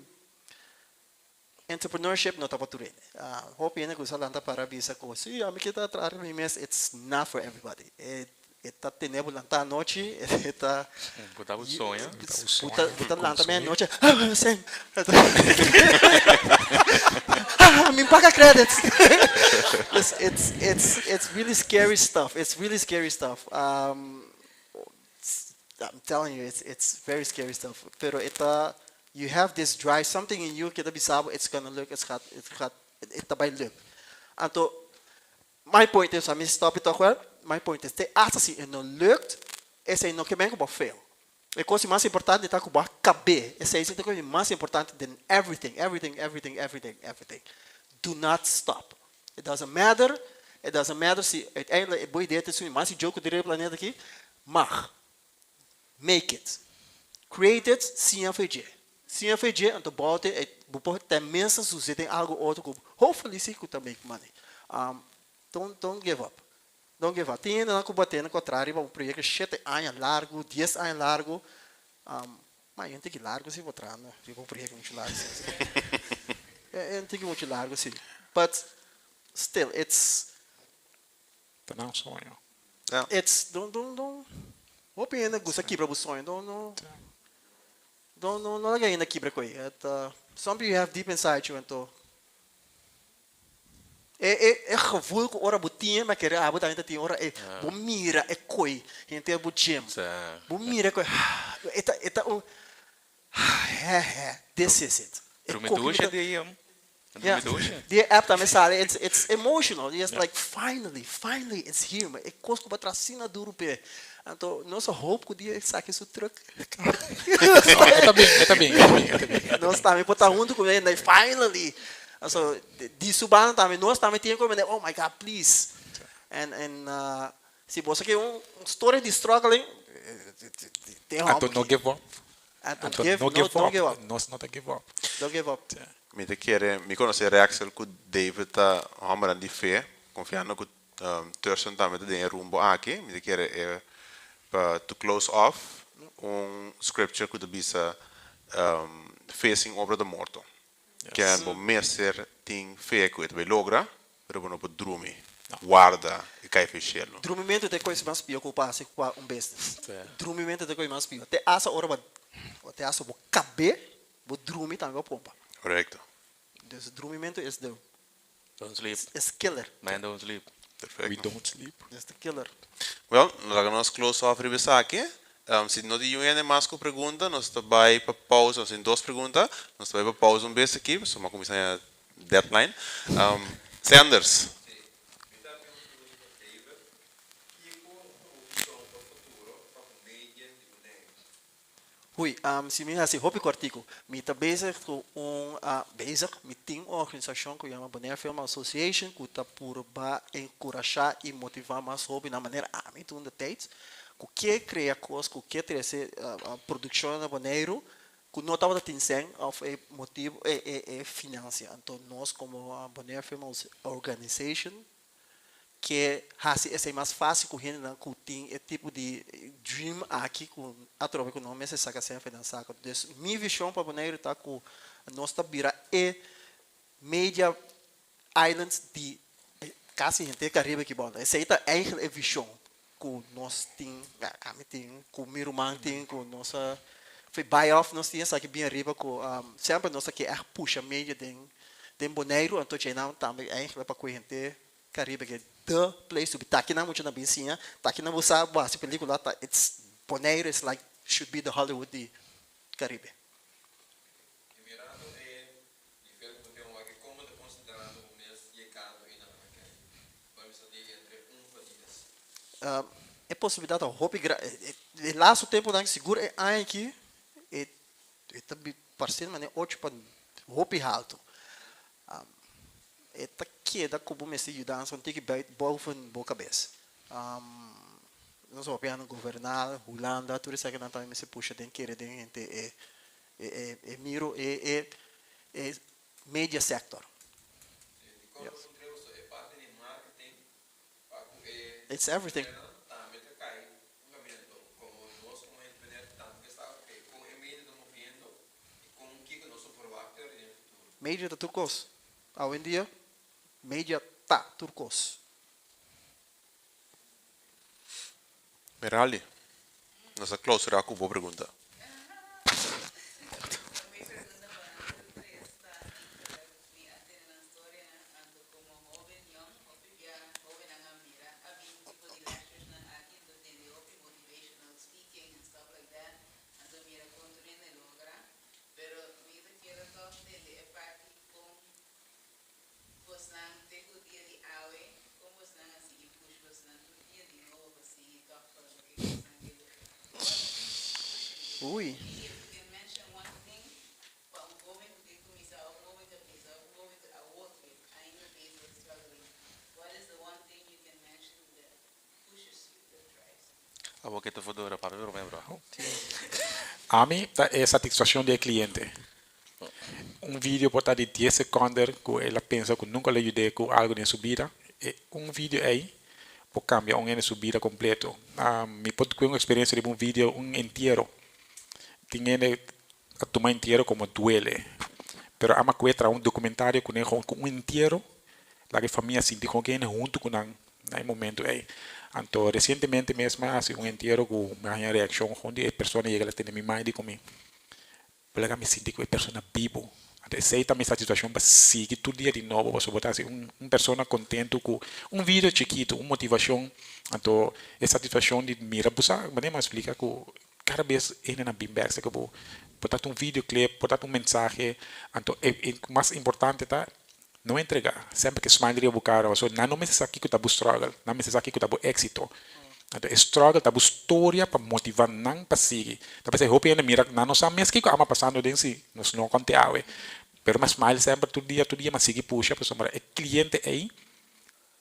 entrepreneurship not about to hope you know lanta para bisa ko si ami kita tra mes it's not for everybody eta tenebo lanta noche eta botar o sonho puta lanta meia noche sem me paga credits it's really scary stuff I'm telling you, it's very scary stuff. Pero you have this drive, something in you, kita bisabo, it's gonna look, it's by look. Anto, my point is, I mean, stop it well. My point is, asa si não lukt, esse não que bem como fail. A coisa mais importante é que o caber. Essa é a coisa mais importante than everything. Do not stop. It doesn't matter se uiteindelijk é boa ideia ter sumido, mas se jogo direito planeta aqui, mag. Make it. Create it, CFG. CFG, então bote, tem mensa sucede algo outro, hopefully se que make money. Don't give up. Don't give up. Tem na combater no contrário, um projeto 7 anos largo, 10 anos largo. Mas eu tenho que largo se botar, né? Fica um projeto muito largo. Eu tenho que muito largo sim. But still, it's Não sonho. it's don't Hope ainda gusta quebra o sonho. Don't lagay ainda quebra ko. Something you have deep inside you então. Gevoel que ora botinha, mas que abo ainda tem ora bom mira coi. Gente bo gym. Bom mira coi. This is it. Prometo hoje de Yeah. The app também sabe, it's emotional. It's like finally it's here. Mas é coisa que para cima duro pé. Então, nossa hope que o dia saque isso truck. Eu também. Nós também botar junto com ele, finally. Also, di subana também nós também temos como, oh my God, please. And se você quer story de struggling, tem Então, não give up. Don't give up. Nós não give up. Don't give up. Me te quer me conhecer reação que David tá hamrando de fé, confiando que Thurston também tem rumbo aqui. Me te quer para to close off scripture que bisa facing obra da morto. Que é bom mestre tem fé que vai logra, pero não pode dormir. Guarda e cai fechelo. Dormimento é coisa mais pior que passa com business. Dormimento é coisa mais pior. Até essa hora, até essa hora, caber, vou dormir também pompa. Correto. Dus dormimento is the Don't sleep. is killer. Man don't sleep. Perfeito. We don't sleep. Is the killer. Well, nós close off revisa aqui. Se não tem mais com pergunta, nós vai para pausa, tem duas perguntas, nós vai para pausa vez aqui, só uma começar a deadline. Sanders. Hui, se me assim, hopi cortico, me tá bezig com bezig, me tem uma organização que chama Bonaire Film Association, que tá por ba encorajar e motivar mais hobby na maneira me tu de tijd, que cria coisas, que trazer a produção na Bonaire, que não estava atingindo of motivo financiar. Então nós como a Bonaire Film Organization que assim é mais fácil com gente que tem esse tipo de dream aqui com através do nome essa saca sem financiar. Então minha visão para Bonaire está com nós está vira media islands de quase gente Caribe que bom. Essa é eigenlijk a visão que nós tem com o meu irmão tem com nossa foi buy off nós tínhamos aqui bem arriba com sempre nós aqui puxa media de Bonaire então já não também eigenlijk para com gente Caribe que the place to be. Tá aqui na muito na Bencinha, tá aqui na você base película tá it's Bonaire is like should be the Hollywood de Caribe. É possibilidade a hobby lá o tempo da seguro é aqui é também parceiro mas é 8 para hobby alto. É que da como me se ajudar só tem que boven boa cabeça. Nós vamos pegar no governar, Holanda, tudo isso que não também se puxa tem que querer gente miro media sector. It's everything. Media da turcos. Hoje em dia media tá turcos. Merali. Nossa close será com boa pergunta. Ui. A boqueta fodora, papi, pero bro. A mim é satisfação do cliente. Vídeo pode estar de 10 segundos que ela pensa que nunca lhe ajudei com algo na sua vida. E vídeo aí pode cambiar na sua vida completo. Me pode ter uma experiência de vídeo inteiro. Tinha a tomar inteiro como duele. Pero ama cuesta documentário com inteiro. La que família sente com quem junto com no momento aí. Então, recentemente mesmo, assim, inteiro com uma reação onde a pessoa chega a ter minha mãe comigo. Porque me senti com a pessoa vivo. Essa é a satisfação para seguir todo dia de novo. Você botar assim, uma pessoa contente com vídeo chiquito, uma motivação. Então, a satisfação de mirar, mas me explica que cada vez ainda na Bimbex, que botar vídeo clip, botar mensagem. Então, o mais importante tá não entregar. Sempre que smile ria bucara, so não me aqui que tá bu struggle, não me aqui que tá bu éxito. Então, struggle tá bu história para motivar não para seguir. Talvez eu hope ainda mira, não sabe mesmo que ama passando dentro si, nós não conteawe. Pero mas smile sempre todo dia mas seguir puxa, pessoal, é cliente aí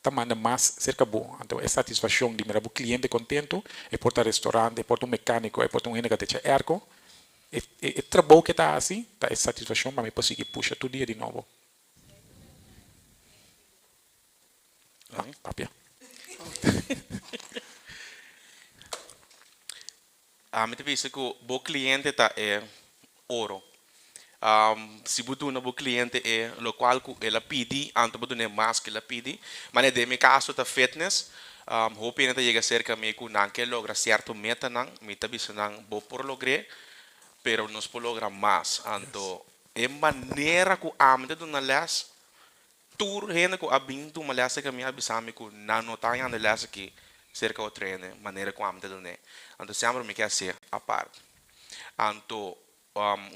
tá manda mais cerca bom. Então, é satisfação de mirar o cliente contento, é porta restaurante, é porta um mecânico, é porta um ene que te ergo. É trabalho que tá assim, tá é satisfação para me conseguir puxa todo dia de novo. Papia. Me te que o cliente tá é ouro. Se você não cliente é lo qual ela pede, anto você não mais que ela pede, mas de meu caso tá fitness, hope ainda chega cerca me que não que logra certo meta não, meta bisa não bo por lograr, pero nos por lograr mais, anto é maneira que a mente do nalas, tur renda que a bem do malas que me abisame que não notar ainda nalas que cerca o treino, maneira que a mente do né, anto sempre me quer ser a parte, anto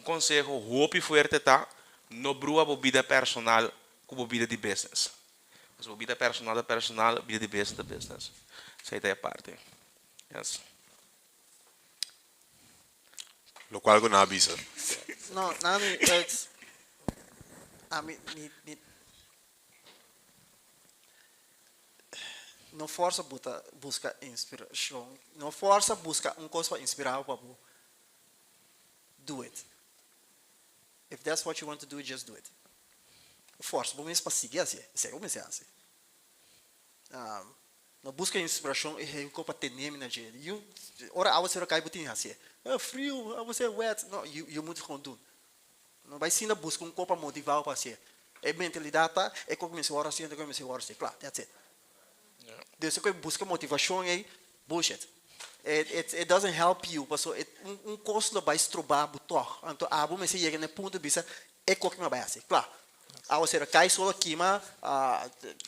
consejo hope fuerte tá no brua a vida personal com a vida de business. Mas a vida personal é personal, vida de business é business. Essa é a parte. Yes. Lo qual não avisa. No, nada, it's, a mí, não força busca inspiração, não força busca coisa para inspirar para do it. If that's what you want to do, just do it. Força, vou mesmo para seguir assim, isso eu me sei assim. Não busca inspiração e o para ter nome na gente. E ora a você cai botinho assim, é frio, a você wet, não, you muito conduto. Não vai sim busca copo para motivar para ser. É mentalidade tá, é como me hora assim, como me hora assim, claro, that's it. Deus que busca motivação aí, bullshit. It doesn't help you, so custo vai estrobar butor. Então, vou me seguir no ponto de vista é qual que me vai assim, claro. A você cai só aqui, mas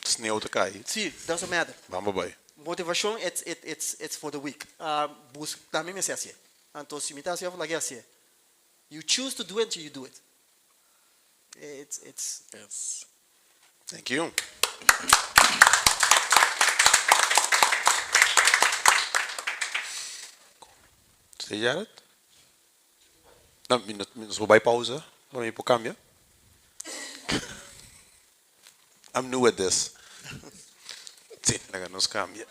Sneeuw te cai. sim, doesn't matter. Vamos bem. Motivação it's for the weak. Busca também me assim. Então, se me tá assim, eu vou lá assim. You choose to do it, you do it. It's Yes. Thank you. Você já? Não, nos vou pausa. Vamos ir para o câmbio. I'm new at this. Sim, nos cambia.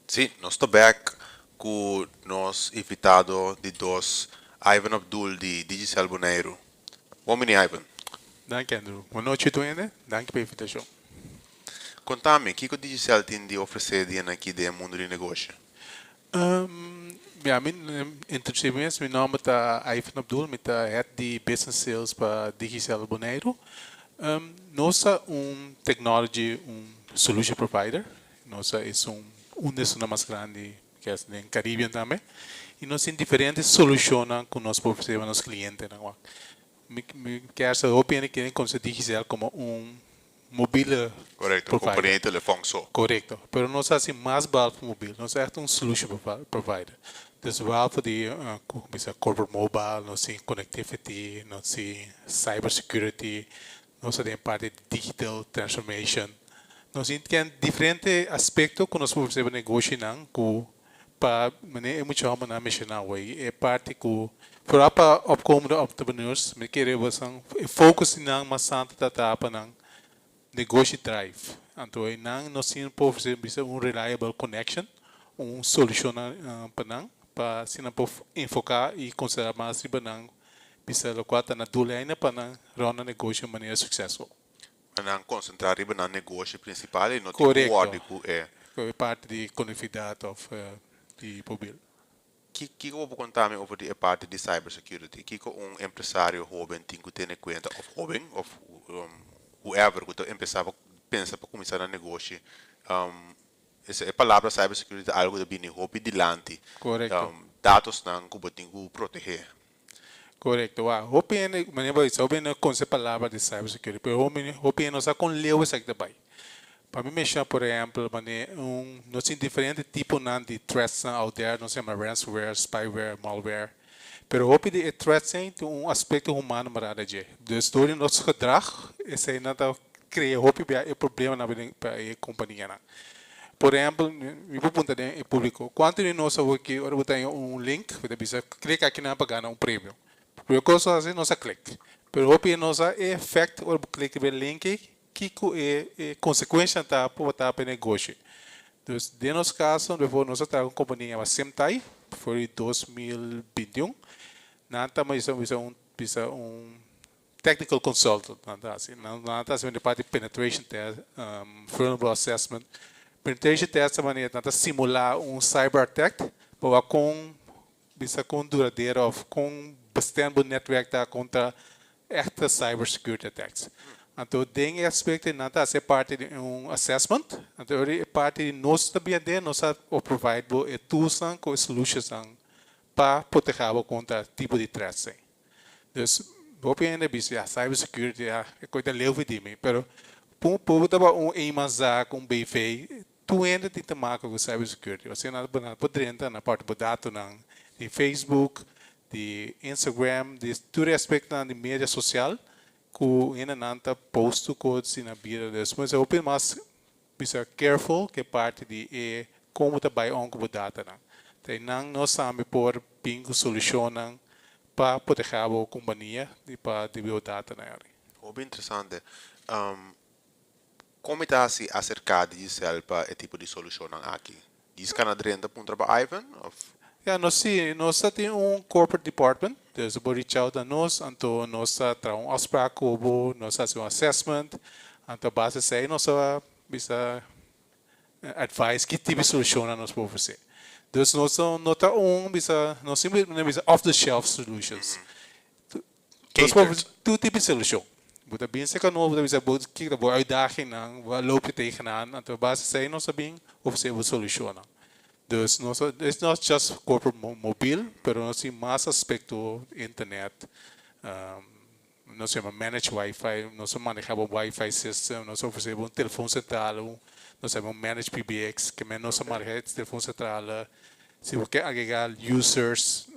Sim, nós estamos back com nosso invitado de dois, Ivan Abdul de Digicel Bonaire. Bom mini Ivan. Dank Andrew. Boa noite, Tuende. Dank pela invitação. Contame, o que o Digicel tem de oferecer aqui do mundo de negócio? Ja, mijn introductie mijn naam is Ivan Abdul, met head de business sales para Digicel Bonaire. Nós technology, solution provider. Nós dos mais grande que é no Caribe também. E nós temos diferentes soluções que nós oferecemos aos clientes. Me quero saber que nós Digicel como mobile Correto, provider. companhia de telefone só. Correcto, pero nós assim mais balde móvel, nós é solution provider. Dus valve de corporate mobile, nós temos connectivity, nós temos cybersecurity, nós temos parte de digital transformation. Nós temos diferentes aspectos que nós podemos fazer negócio não, que para é muito bom na mencionar hoje. É parte que para opkomende entrepreneurs, me querer você focus não mas santo da tapa não negócio drive. Então, nós temos por fazer reliable connection, solução para se não enfocar e considerar mais riba não bisa lokwata na dulena para rona negócio de maneira successful. Não concentrar no negócio principal e não Correcto. é. É parte de conectividade de mobile. Que eu vou contar me over a parte de cybersecurity? Que empresário jovem tem que ter em conta, ou jovem, ou whoever que pensa para começar a negócio, essa palavra cybersecurity é algo de bem hobby dilante. Correcto. Dados não que tem que proteger. Correcto. Hopi é maneira isso, hopi não conhece a palavra de cybersecurity, pero hopi não sabe com leu essa que vai. Para mim mexer, por exemplo, nós temos diferentes tipos de threats out there, nós temos ransomware, spyware, malware. Pero hopi de threats tem aspecto humano marada de. De história nosso gedrag, esse aí nada cria hopi é problema na companhia. Por exemplo, me vou perguntar em público, quanto de nós aqui, ora botar link, você precisa clicar aqui na pagar um prêmio. Por coisa assim, nós clica. Pero hopi nós é effect, ora clica no link, que é consequência tá para botar para negócio. Então, de nosso caso, depois nós temos uma companhia a Semtai, foi 2021. Nada mais technical consultant, nada assim de parte de penetration test, vulnerable assessment. Penetration test é maneira de simular cyber attack, para com duradouro, com bastante network contra esta cybersecurity attacks. Então, tem aspecto de nada ser parte de assessment, então é parte de nós também nós provide tools com solutions para proteger contra tipo de threats. Então, vou pensar que cybersecurity é coisa leve de mim, mas por estava emazar com bem feito, tu ainda tem que tomar com cybersecurity. Você não pode entrar na parte do dado de Facebook, de Instagram, de todo aspecto de mídia social, que ainda não está posto coisas na vida deles. Mas eu penso mais careful que parte de como trabalhar com o dado. Então, não sabemos por pingo solucionam para proteger a companhia e para desenvolver data na área. Bem interessante. Como está se acercar de Digicel para esse tipo de solução aqui? Diz que na drenda ponta para Ivan? Nós temos corporate department, eles vão reach out a nós, então nós temos aspecto, nós fazemos assessment, então base aí nós bisa advice que tipo de solução nós podemos oferecer. Então nós não tá nós simplesmente off-the-shelf solutions. Nós podemos todo tipo de solução. Buta bem se que não buta bisa buta que da boa ideia não, loop tegen aan, então base aí nós sabemos oferecer uma solução. Dus it's not just corporate mobile, pero nós temos mais aspecto internet. Nós temos managed Wi-Fi, nós manejamos Wi-Fi system, nós oferecemos telefone central, nós temos managed PBX, que nós manejamos telefone central. Se você quer agregar users,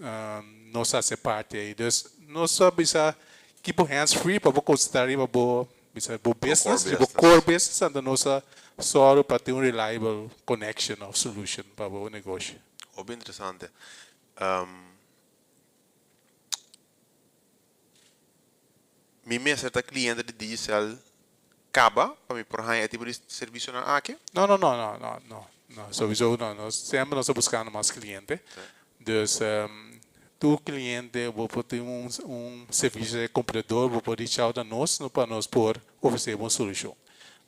nós fazemos parte aí. Dus nós bisa keep hands-free para considerar para business, core business, então nós só para ter reliable connection of solution para o negócio. Bem interessante. Minha certa cliente de Digicel acaba para mim por aí tipo de serviço na aqui? Não. Sowieso não. Nós sempre nós buscando mais cliente. Dus tu cliente vou ter serviço de comprador, vou poder reach out a nós, para nós por oferecer uma solução.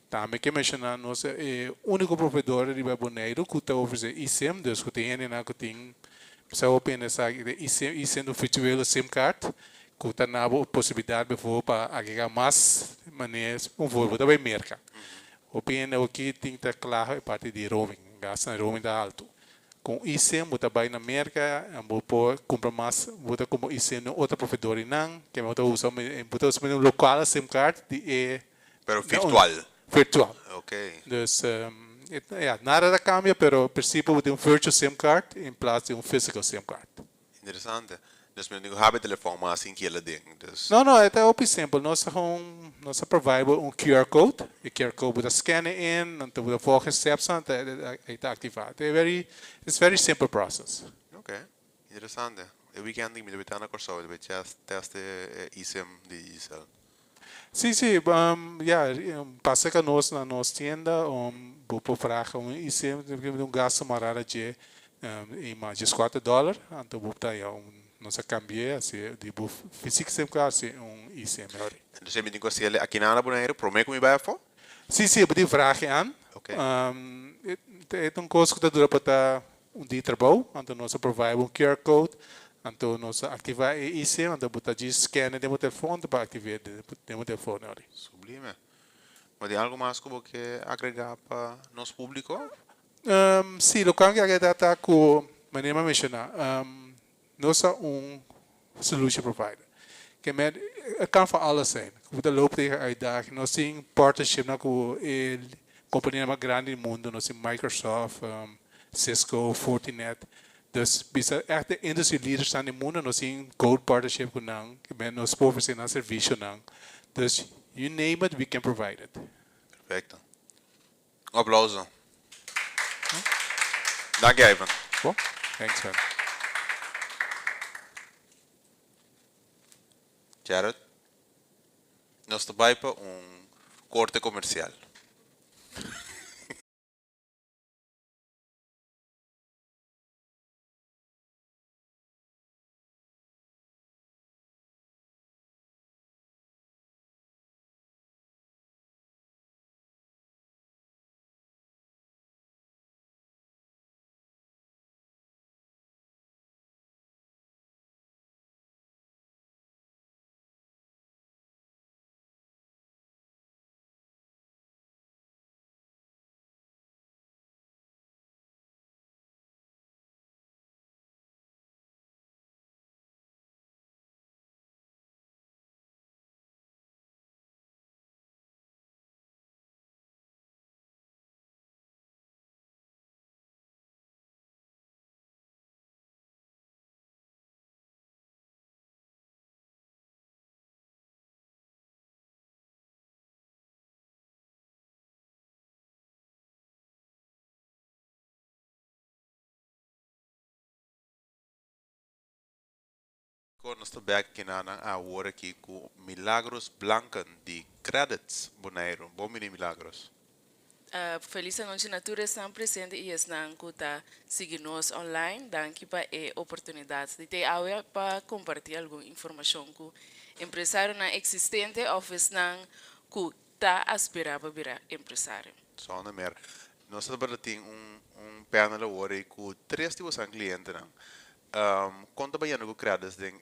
Também que mencionar nós é o único provedor de Bonaire que está oferecendo eSIM, dus que tem que tem se open essa eSIM do virtual SIM card, que está na possibilidade de para agregar mais maneiras, vou também merca. Open aqui tem que estar claro a parte de roaming, gasta roaming da alto. Com eSIM, você vai na merca, você compra mais, você compra eSIM no outro provedor não, que você usa no local SIM card de Pero virtual. Virtual. Ok. Dus nada cambia, pero o princípio de virtual SIM card em place de physical SIM card. Interessante. Dus men digo habe telefone mas assim que ela ding. Dus Não, é até o simples. Nós provide QR code. O QR code você scanne in, então você volgende steps aan, está ativado. It's very simple process. ok. Interessante. E weekend me deve estar na corso, deve teste eSIM de Israel. Sim, passa que nós na nossa tienda, vou vragen eSIM, gasto marada de mais $4, então vou dar nossa cambia assim de físico SIM card assim eSIM. Dus je bent in aqui na Bonaire, prometo que me vai for? Sim, vou vragen aan. Ok. É coisa que dura para dia de trabalho, então nós provide QR code, então nós ativar eSIM, então botar de scan de telefone para ativar de telefone. Sublime. Mas tem algo mais que você agregar para nosso público? Sim, o que eu quero dar com maneira mencionar, nós somos solution provider. Que kan van alles zijn. Hoe de loop tegen uitdaging. Nós temos partnership com companhias mais grandes do mundo. Nós temos Microsoft, Cisco, Fortinet. Dus bisa echt de industry leaders staan in het mundo. Nós temos gold partnership com nang. Que nós oferecemos serviço nang. Dus you name it, we can provide it. Perfeito. Um aplauso. Dank je, Ivan. Well, thanks, man. Jared, nós trabalhamos para corte comercial. Nós estamos aqui na hora aqui com Milagros Blanca de Credits Bonaire. Bom mini Milagros. Feliz noite natura estão presente e estão a seguir nos online. Danke para a oportunidade de ter aula para compartilhar alguma informação com empresário na existente ou estão que está aspirar para virar empresário. Só na mer. Nós estamos tem panel agora com 3 tipos de clientes. Quanto bem no Credits de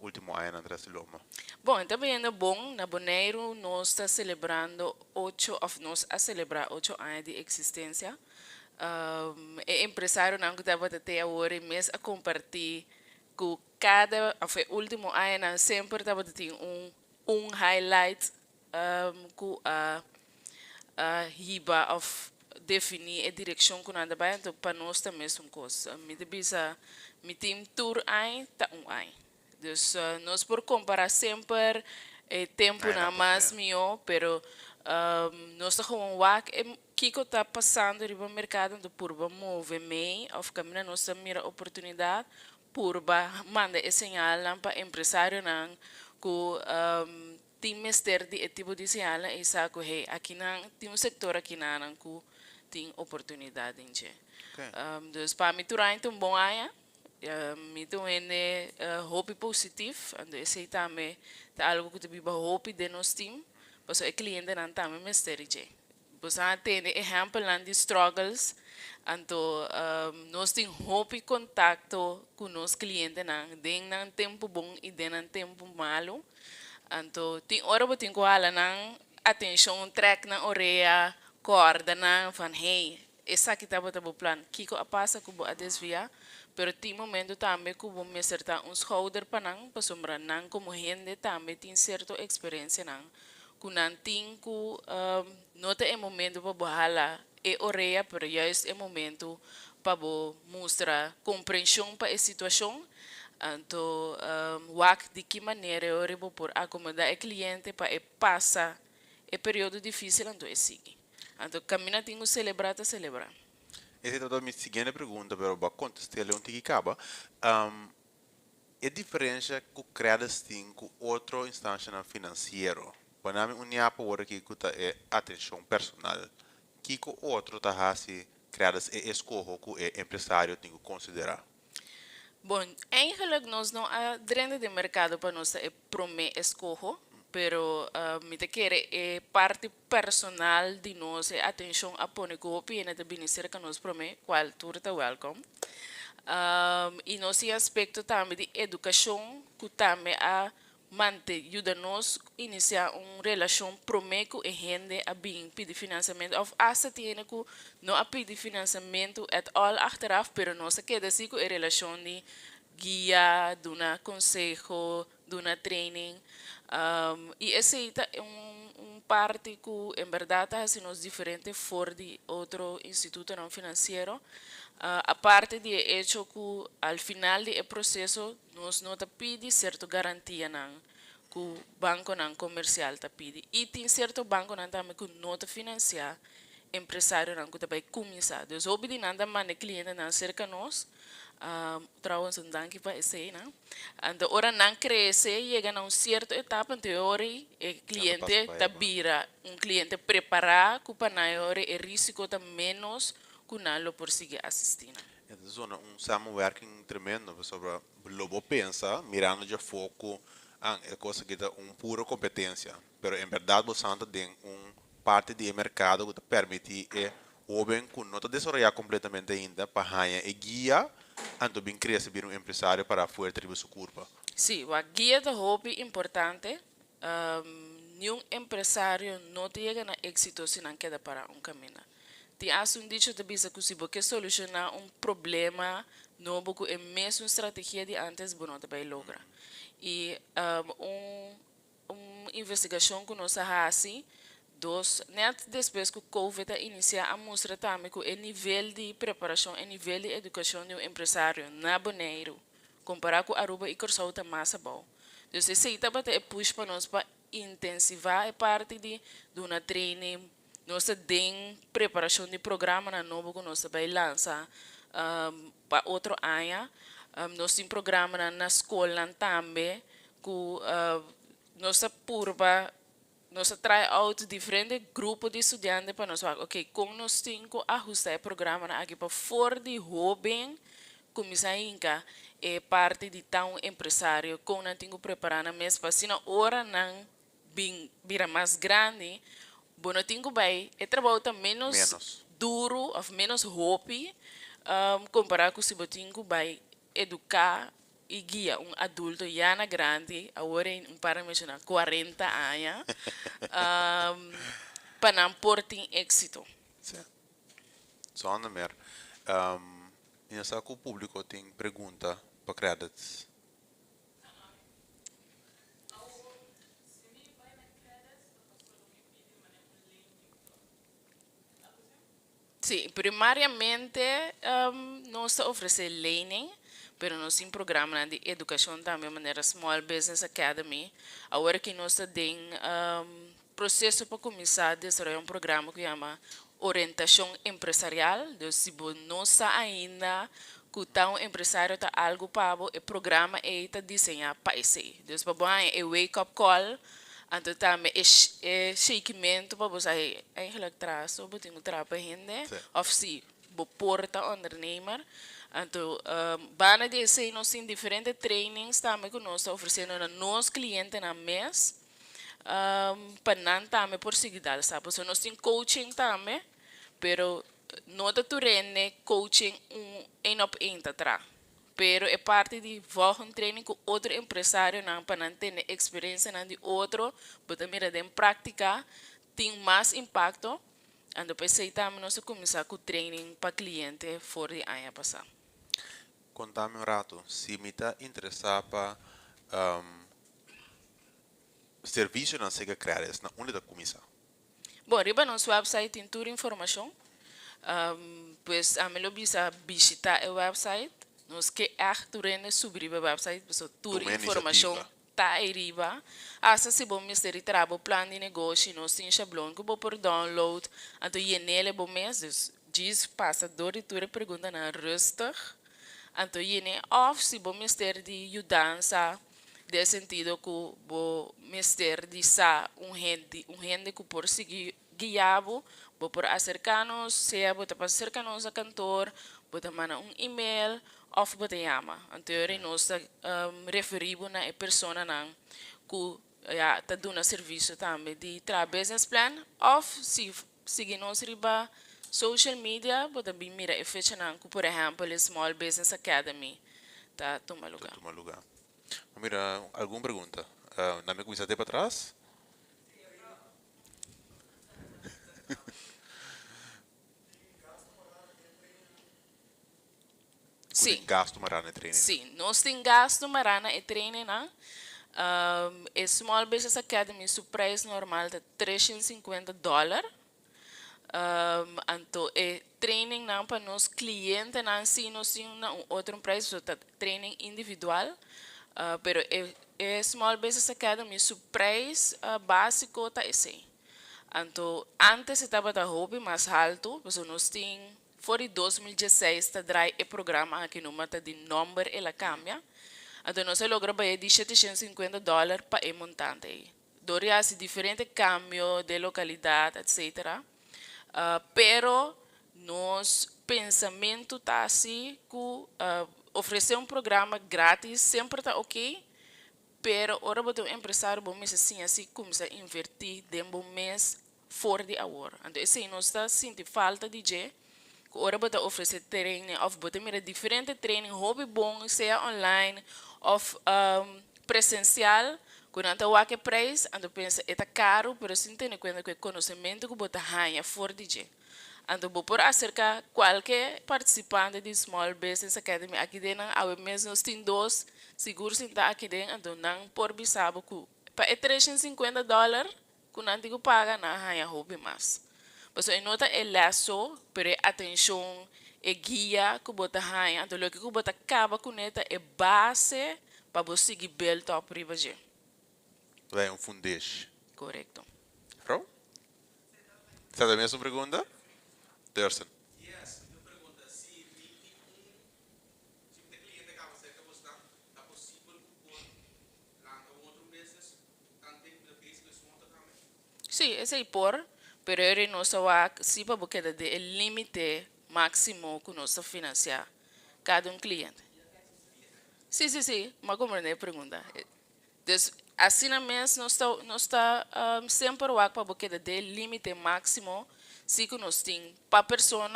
último ano na Loma? Bom, também é bom, na Bonaire nós está celebrando 8 anos de existência. Empresário não estava até agora mês a compartilhar com cada último ano sempre estava tendo highlight com a riba of definir a direção que nada vai então para nós também é uma coisa. Me devisa me tem tour aí tá aí. Dus nós por comparar sempre tempo na mais melhor, pero nós está com wak que está passando no mercado do purba move meio, of caminho nós mira oportunidade purba manda esse sinal para empresário não que tem mister de tipo de sinala e saco hey aqui não tem um setor aqui não que tem oportunidade em che. Okay. Dus para mim tu então bom aia me tu ene hope positivo and esse também tá algo que tu biba hope de nos team pois o cliente não também mister che. Pois tem exemplo lá de struggles anto nós tem hope contato com nos clientes não den não tempo bom e den não tempo malo anto tem hora botin ko ala nang atenção track na oreia corda na van hey essa que tava tabo plan kiko a passa kubo a desvia pero tem momento também kubo me certa um schouder panang pasombra nang como gente também tem certa experiência nang kunan ting ku nota é momento para bohala e oreia pero juist é momento para mostrar compreensão para a situação então wak de que maneira eu rebo por acomodar o cliente para passar o período difícil então é seguir então caminha tem que celebrar tá celebrar. Essa é a minha seguinte pergunta, pero vou contestar um tiki acaba. É diferença que o crédito tem com outra instância financeira. Para mim, unia para o que é atenção personal. Que o outro tá assim crédito é escolho que o empresário tem que considerar. Bom, eigenlijk nós não há grande de mercado para nós é prome escojo, pero me te quer é parte personal de nós é atenção a pôr que o opinião de beneficiar que nós prome qual tudo tá welcome. E nós tem aspecto também de educação que também a manter ajuda-nos a iniciar uma relação promeco e gente a bem pedir financiamento of asa tiene que não a pedir financiamento at all achteraf pero nós queda assim com a relação de guia, de um consejo, de uma training e esse é parte que em verdade assim nós diferente for de outro instituto não financeiro a parte de hecho que al final do processo nós não te pede certa garantia não que o banco não comercial te pede e tem certo banco não também que não te financiar empresário não que te vai começar então obedi nada mais cliente não cerca nós trouwens een dankje para esse não então ora não cresce chega a certa etapa em teoria o cliente te vira cliente preparado para na hora o risco tá menos que não por seguir assistindo. Então, samenwerking tremendo sobre o lobo pensa, mirando de foco é coisa que dá pura competência, pero em verdade você tem parte do mercado que permite o homem que não está desenvolvido completamente ainda para ganhar e guia, então bem crescer vir empresário para fora tribo sua curva. Sim, a guia da hobby importante. Nenhum empresário não chega na êxito se não queda para caminho. Tem um dicho de bisa que se você solucionar problema novo que é mesmo estratégia de antes não te vai lograr. E uma investigação que nós fazemos net depois que o Covid inicia a mostrar também que o nível de preparação, o nível de educação de empresário na Bonaire, comparado com Aruba e Corsau, está mais bom. Então, se está batendo push para nós para intensivar a parte de uma training, nós temos preparação de programa na novo que nós vai lançar para outro ano. Nós temos programa na escola também que nós purba nós traz out diferentes grupos de estudantes para nós falar, ok, como nós temos que ajustar o programa aqui para fora de jovem, começar a é parte de tão empresário, como nós temos que preparar na mesa para se na hora não vira mais grande, bom, nós temos que é trabalho menos duro, ou menos hobby, comparado com se você tem que educar e guia adulto já na grande, agora para mencionar 40 anos, para não pôr em êxito. Sim. Só na mer. E essa que o público tem pergunta para créditos. Sim, primariamente nós oferecemos learning, pero nós temos programa de educação também, maneira Small Business Academy. Agora que nós temos processo para começar a desenvolver programa que chama orientação empresarial. Então, se você não está ainda que o empresário está algo para o programa é desenhar para esse. Então, para você é wake up call, Então também é segmento para você eigenlijk traço, você tem que trabalhar gente, Sim. ou se você porta ondernemer. Então, bana de ser nós tem diferentes trainings também que nós oferecendo a nossos clientes na mês. Para não também por seguidal, sabe? So, nós tem coaching também, pero não da tu rende coaching um op um tá. Pero é parte de volgende training com outro empresário não para não ter experiência não de outro, mas também de prática tem mais impacto. E depois aí também nós começar com training para cliente fora de ano passado. Contame um rato, se me está interessado para serviço na Sega Creares, na onde está começar? Bom, riba nosso website tem toda a informação. Pues a melhor bisa visitar o website. Nós que durante subir o website, pessoal, toda a informação tá aí riba. Asa se bom mistério trabalho, plano de negócio, nós tem shablon que vou por download. Então, nele bom mês, diz passa dor e tudo pergunta na rustig. Então, of se bom mistério de mudança, de sentido que o mistério de sa gente que por seguir guiado, vou por acercar-nos, seja vou para acercar-nos a cantor, vou mandar e-mail, ou vou chama. Então, nós referimos na pessoa que está dando serviço também de business plan, ou se seguir nos riba social media, vou também mirar efeito que, por exemplo, a Small Business Academy está tomando lugar. Toma lugar. Mira, alguma pergunta? Na minha comissão para trás? Sim. Gasto marana treino. Sim, nós temos gasto marana e treino, né? A Small Business Academy, o preço normal é $350. Então, é training não para nós clientes, não sim, nós temos outro preço, é training individual. Pero é Small Business Academy, o preço básico está assim. Então, antes estava da hobby mais alto, porque nós tínhamos, foi 2016, está drai o programa aqui no mata de número ela cambia. Então, nós logramos de $750 para o montante. Doria se diferente cambio de localidade, etc. Pero, nos pensamento está assim que oferecer programa grátis sempre está ok, pero ora o empresário bom mês assim começa a invertir dentro do mês fora de hora. Então, assim, nós está sentindo falta de que ora bota oferecer treino, ou bota mira diferente treino, hobby bom, seja online ou presencial, quando anda o que preço, ando pensa é caro, pero sim tem conta que conhecimento que bota ganha fora de que. Então, vou por acerca qualquer participante de Small Business Academy aqui dentro, ao mesmo nós temos dois seguros aqui dentro, então não por bisabo que para $350 que não digo paga na ganha hobby mais. Mas a nota é laço, pero atenção, é guia que bota ganha, então o que bota acaba com neta é base para você seguir bem top ribaje. É um fundês. Correto. Frau? Está a mesma pergunta? Tersen. Yes, eu pergunto se o cliente acaba de ser que você está possível por lá outro business, tanto que o business monta também. Sim, esse é por, pero ele não só se para porque de limite máximo que nós financiar cada cliente. Sim, mas como é a pergunta? Assim mesmo nós está sempre para porque de limite máximo se que nós temos para pessoa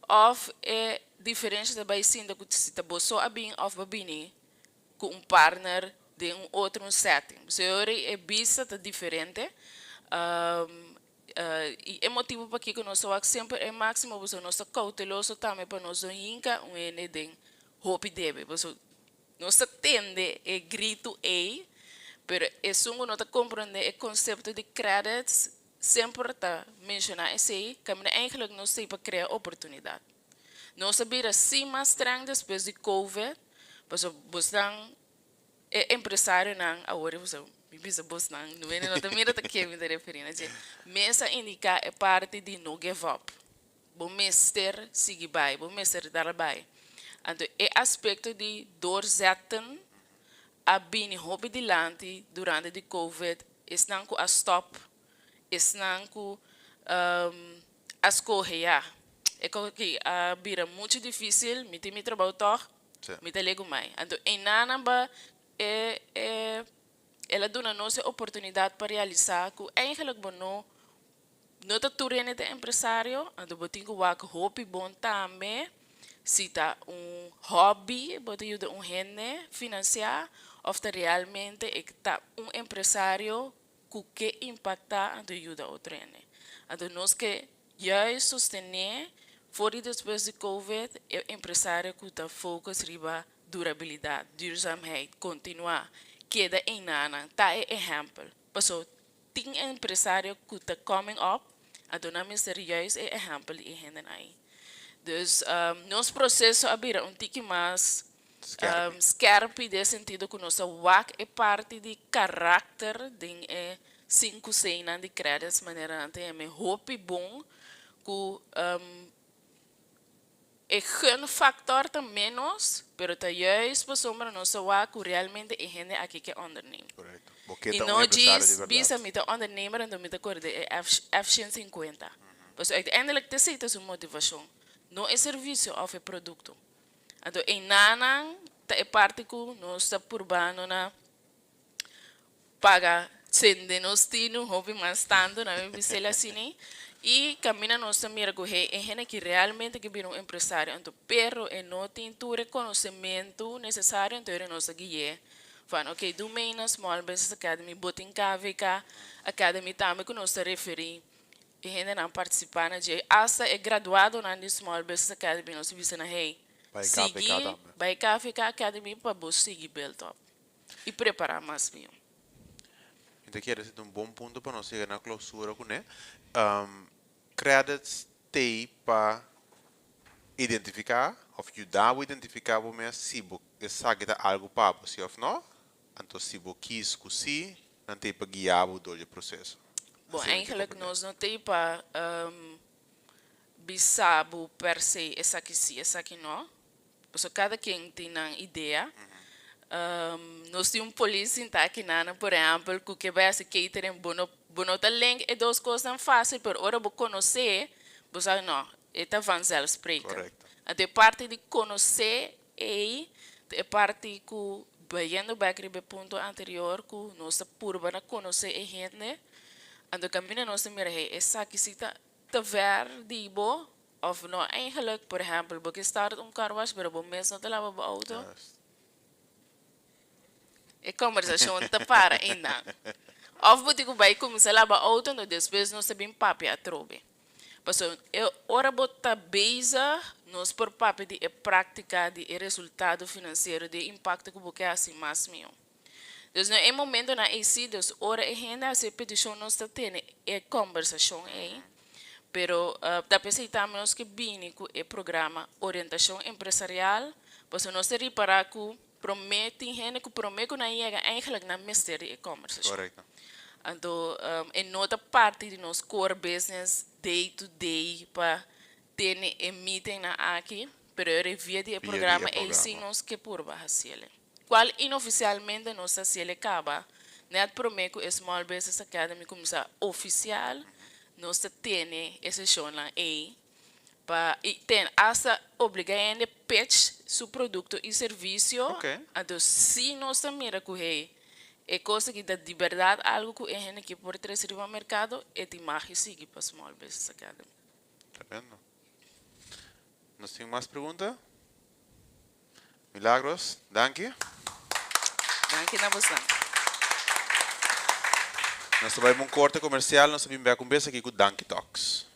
ou é diferente da baixinha que se está só bem ou babini com partner de outro setting. Se é vista tá diferente e é motivo para que nós sempre é máximo você nós cauteloso também para nós nunca de hope debe. Nós tende é grito pero é só não compreende o conceito de credits sempre está mencionar esse caminho eigenlijk não sei para criar oportunidade. Nós sabemos assim mais estranho depois de COVID, mas você é empresário não agora você me bisa você não é não também está que me referindo mesa indica é parte de no give up, bom mester seguir vai, bom mester dar vai. Então é aspecto de doorzetten a bem hobby dilante durante de COVID is não que a stop, is não que as correr, ja. Que a bira muito difícil, me tem me trabalho toch, Sim. me te lego mais. Então, em nada, ela dá nos a oportunidade para realizar que eigenlijk bono não tá turene de empresário, então botin que wak hobby bom também, se tá hobby, botin ajuda gente financiar, ou tá realmente tá empresário que impacta então ajuda outro gente. Então nós que já sostener fora e depois de Covid, o empresário que tá focus riba durabilidade, duurzaamheid, continuar, queda em nana, tá exemplo. Passou tem empresário que está coming up, a dona serieus é exemplo e gente aí. Dus nosso processo abrir tique mais scherp nesse sentido que nossa WAC é parte de caráter de 5 6 anos de créditos, maneira ante é hope bom que é um factor também menos, pero tá juist para sombra nossa WAC que realmente é gente aqui que onderneemt. Correto. E Boqueta não empresário de diz, verdade. bisa me ondernemer en me te acorde F150. Dus uiteindelijk te zitten is een motivação. Não é serviço of é produto. Então, em nana, é parte que nós está por bano na paga sende nos tino, hobby mais tanto, na minha bisela assim, e camina nossa mira que é gente que realmente que vira empresário. Então, pero não tem todo reconhecimento necessário, então é nossa guia. Van, ok, do na Small Business Academy, botin KVK Academy também que nós referi. E gente não participar na dia. Asa é graduado na Small Business Academy, nós vimos na hey. Vai Seguir, KVK também. vai KVK Academy para você seguir build up. E preparar mais bem. Então, que é um bom ponto para nós chegar na clausura, né? Credits tem para identificar, ou ajudar a identificar se você sabe algo para você ou não. Então, se você quis que não tem para guiar o processo. Bom, Assim, eigenlijk nós não tem para bisabo per se essa aqui sim, essa aqui não. Porque cada quem tem uma ideia. Nós temos polícia tá aqui na, por exemplo, que vai se catering bono talento é duas coisas fáceis, mas ora vou conhecer, você não, é vanzelfsprekend. Correto. A parte de conhecer é parte que vendo back no ponto anterior que nós purba na conhecer a gente, ando caminho nós mira essa aqui se tá ver de bo of não eigenlijk, por exemplo, porque start car wash, pero bom mês não te lava o auto. E conversação te para ainda. Of você que vai começar a lavar auto, no depois não sabem papi a trobe. Porque ora bota beza nós por papi de prática de resultado financeiro de impacto que você assim mais meu. Dus no een momento na AC, dus ora e gente se petição nós está tendo é conversação aí. Pero da pensamos que bem com o programa orientação empresarial, pois nós se reparar que promete gente que promete na chega eigenlijk na mistério e conversação. Correto. Então, é nota parte de nosso core business day to day para ter meeting na aqui, pero via de programa é sim nós que por baixo. Qual inoficialmente nós se acaba, net promete que Small Business Academy começa oficial, nós temos essa zona aí, para tem essa obrigação de pitch seu produto e serviço, então se nós mira que é coisa que dá de verdade algo que a gente que pode trazer ao mercado, é de mais seguir para Small Business Academy. Tá vendo? Nós temos mais perguntas? Milagros, danke. Danke na você. Nós vamos um corte comercial, nós vamos conversar aqui com o Danke Talks.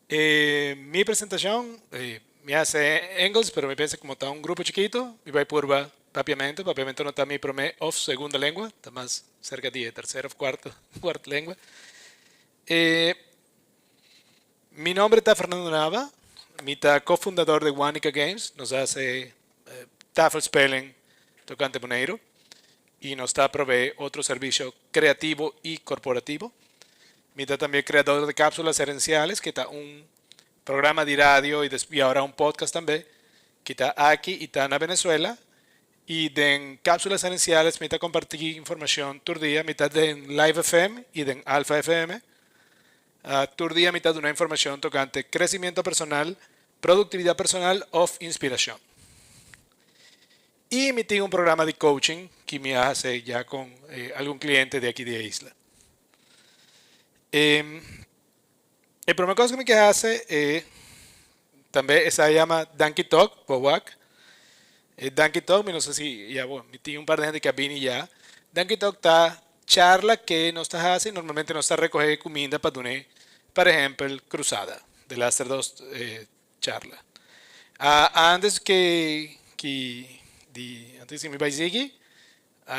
Mi presentación me hace Engels, pero me piensa como está un grupo chiquito, me voy por papiamento no está mi promé of segunda lengua, está más cerca de tercera o cuarta lengua. Mi nombre está Fernando Nava, mi está cofundador de Wanica Games, nos hace TOEFL Spelling, tocante Boneiro, y nos está provee otro servicio creativo y corporativo. Mi está también creador de cápsulas herenciales, que está un programa de radio y ahora un podcast también, que está aquí y está en Venezuela. Y de cápsulas herenciales, me está compartir información todo día, mitad de Live FM y de Alpha FM. Todo día, mitad de una información tocante crecimiento personal, productividad personal o inspiración. Y me tengo un programa de coaching que me hace ya con algún cliente de aquí de la isla. El primer cosa que me hace también se llama Donkey Talk, Bowak. Donkey Talk, no sé si ya, bueno, me tiene un par de gente que viene ya. Donkey Talk está charla que nos hace, normalmente nos está recoger comida para donar, por ejemplo, cruzada, de las dos charlas. Antes antes de me vaya aquí,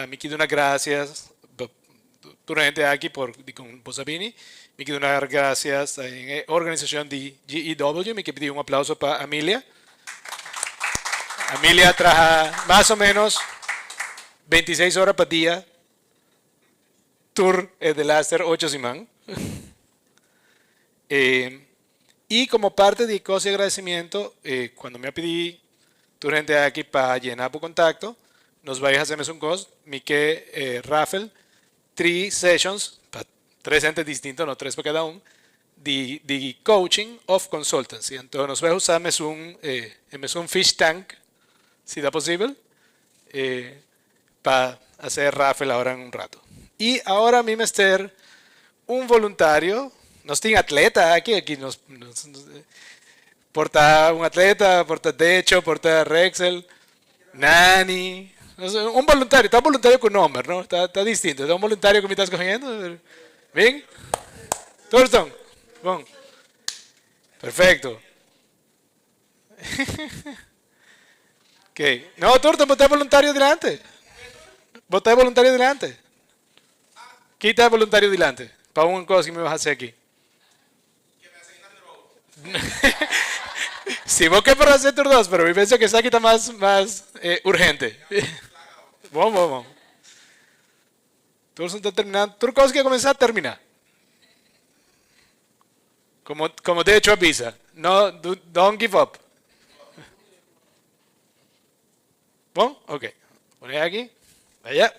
me quiero unas gracias durante aquí con Bosabini. Me quiero unas gracias en la organización de GEW. Me quiero pedir un aplauso para Amelia. Amelia trabaja más o menos 26 horas por día. Tour de láser 8 semanas. Y como parte de cosas de agradecimiento, cuando me pedí tu gente aquí para llenar tu contacto, nos vais a hacer un cos, mi que Rafael, 3 sessions, para 3 entes distintos, no 3 para cada uno, de coaching of consultancy. Entonces nos vais a usar un fish tank, si da posible, para hacer Rafael ahora en un rato. Y ahora a mí me está un voluntario, nos tiene atleta aquí nos porta un atleta, porta techo, porta Rexel, Nani, un voluntario, está un voluntario con nombre, ¿no? Está distinto, está un voluntario que me estás cogiendo. ¿Bien? Thurston, bon. Perfecto. Ok. No, Thurston, voté voluntario delante. Voté voluntario delante. Quita el voluntario delante. Para una cosa que me vas a hacer aquí. Sí, vos que para hacer tus dos, pero me pienso que esa aquí está más urgente. Vamos. Todos están terminando. Tú cosas que comenzar a terminar. Como de hecho avisa. No, don't give up. ¿Bon? Ok. Poné aquí. Allá.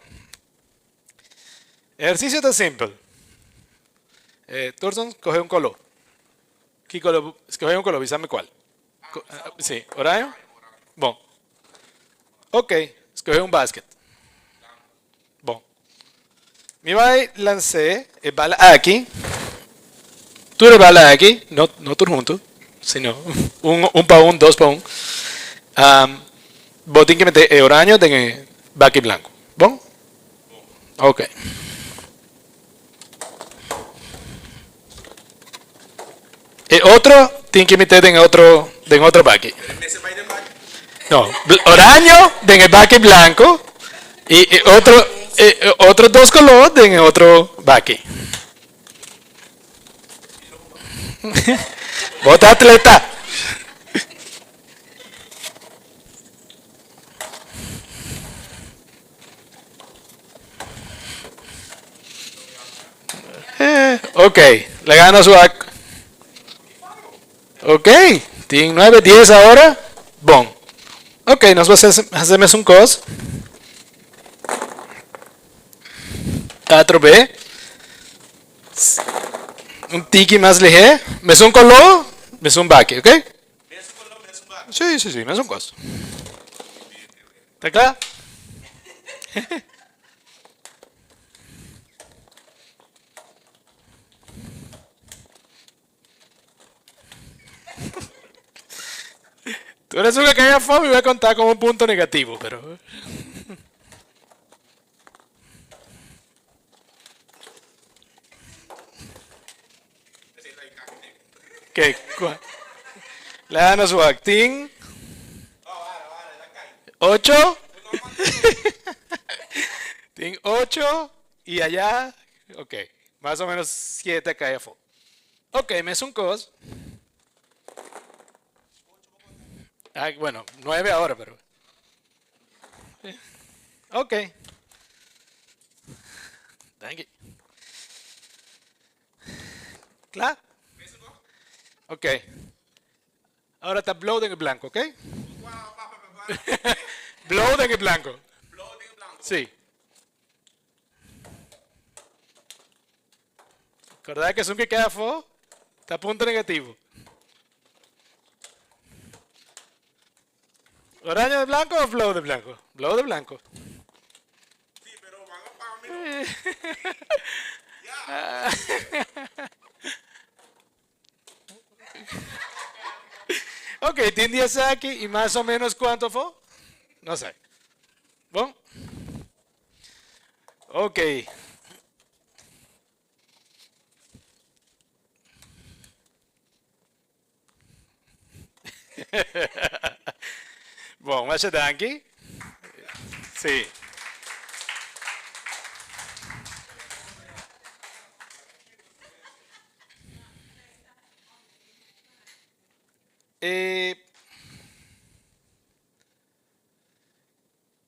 Ejercicio tan simple. Thorson, coge un color. ¿Qué color? Escoge un color, avísame cuál. Sí, horario. Bom. Ok, escoge un basket. Bom. Me vai lançar a bala aqui. Tu a bala aqui, não todos juntos, sino um para um, dois para um. Vos tenés que meter el horario en baque blanco. ¿Bon? Ok. El otro tiene que meter en otro baque. No, horario en el baque blanco y otros dos colores en el otro baque. Vota atleta. Ok, le gano su ac. Ok, tiene 9, 10 ahora. Bon. Ok, nos va a hacer un cos. 4B. Un tiki más ligero. Me es un color, me es un baque, ok? Sí, me es un cos. ¿Está claro? Tú eres una que haya fome y voy a contar como un punto negativo, pero... Ok. La nos acting. 8. Ting 8. Y allá. Ok. Más o menos 7 acá ya fue. Ok, me es un cos. Ah, bueno, 9 ahora, pero. Ok. Thank you. Claro. Ok. Ahora está blood en el blanco, ¿ok? Blood en el blanco. Sí. ¿Verdad que es un que queda fo? Está a punto negativo. ¿Oraño de blanco o blow de blanco? Blow de blanco. Sí, pero van a pagar Ok, tiene 10 aquí y más o menos cuánto fue? No sé. Bueno. Ok. Bom, mas danke. Sí.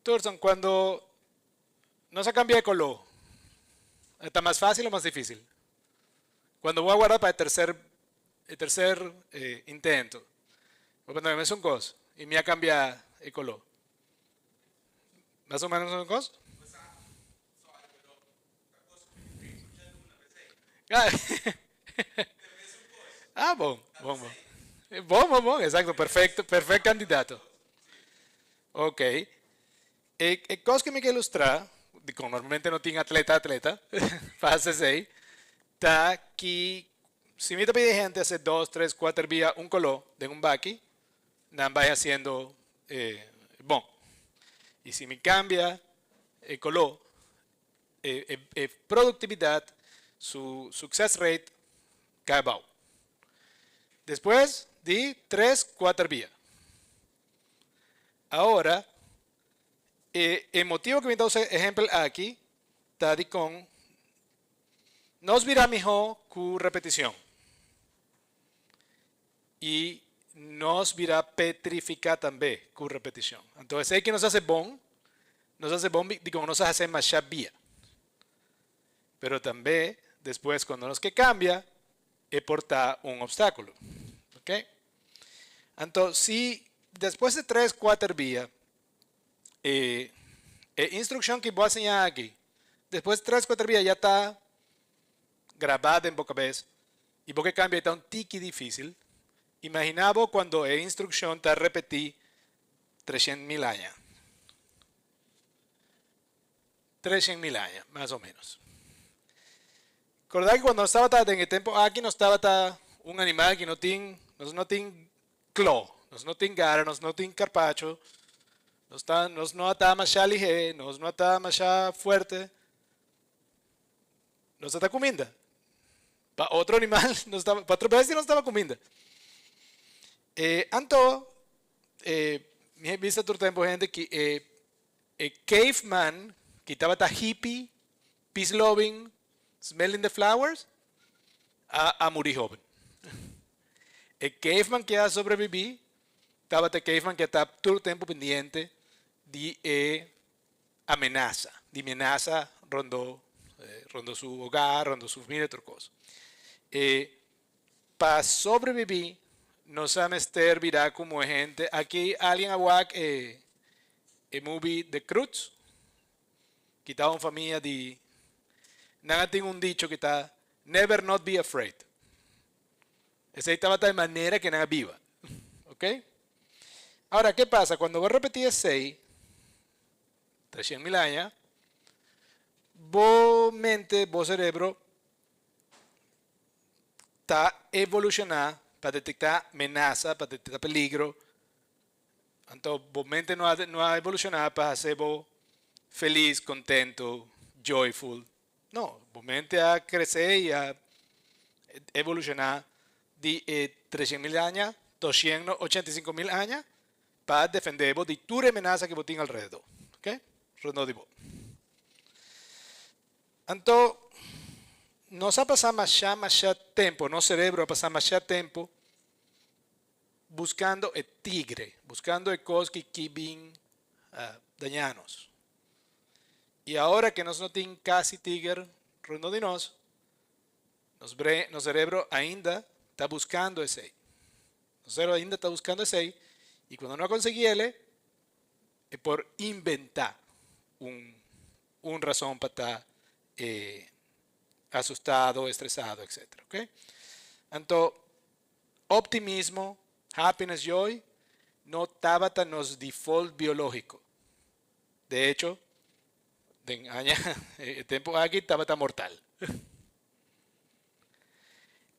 Thorson, cuando no se cambia de color, ¿está más fácil o más difícil? Cuando voy a guardar para el tercer intento, o cuando me es un cos y me cambia el color, ¿más o menos un cos? Ah, ah, bom, bom, bom. Bom, bom, bom, exacto, perfecto, perfecto candidato. Ok. Cos que me quer ilustrar, como normalmente não tinha atleta, faz aí, tá que se me pide gente hace 2, 3, 4 días un color de un baki, não vai haciendo bom. Y si me cambia el color, productividad, su success rate cae bajo. Después de 3, 4 días. Ahora, el motivo que me da ejemplo aquí está de con nos virá mejor con repetición y nos virá petrificar también con repetición. Entonces, es que nos hace bon digo, nos hace más vía. Pero también, después, cuando nos que cambia, es portar un obstáculo. ¿Ok? Entonces, si después de 3, 4 vías, instrucción que voy a enseñar aquí, después de 3, 4 días ya está grabada en boca vez y porque cambia está un tiki difícil. Imaginaba cuando la instrucción está repetir 300.000 años. 300.000 años, más o menos. Recordad que cuando estaba en el tiempo aquí no estaba un animal que no tiene claw, no tiene garra, no tiene carpacho, no está más ligero, no está más fuerte, no está comiendo. Para otro animal, para otro pez no estaba comiendo. Me he visto todo el tiempo gente que caveman que estaba hippie, peace loving, smelling the flowers, a morir joven. El caveman que ha sobrevivido, estaba el caveman que está todo el tiempo pendiente de amenaza, rondó su hogar, rondó sus miles de otras cosas. Para sobrevivir, no sabemos virá como gente. Aquí alguien aguac el movie The Cruz, que estaba en familia de. Nada tiene un dicho que está never not be afraid. Ese estaba de manera que nada viva. ¿Ok? Ahora, ¿qué pasa? Cuando vos repetís 6, 300.000 años, vos mente, vos cerebro, está evolucionado para detectar amenaza, para detectar peligro. Entonces, vos mente no ha evolucionado para hacer vos feliz, contento, joyful. No, vos mente a crecer y a evolucionar de 300.000 años, 285.000 años, para defender de toda amenaza que vos tenés alrededor. ¿Ok? Alrededor de vos. Entonces, nos ha pasado más tiempo, no cerebro ha pasado más tiempo buscando el tigre, buscando el cosas que vienen dañanos. Y ahora que nos no tienen casi tigre alrededor de nos cerebro ainda está buscando ese. Nuestro cerebro ainda está buscando ese. Y cuando no conseguí él, es por inventar un razón para estar asustado, estresado, etc. ¿Okay? Entonces, optimismo, happiness, joy, no estaba en los default biológico. De hecho, el tiempo aquí estaba tan mortal.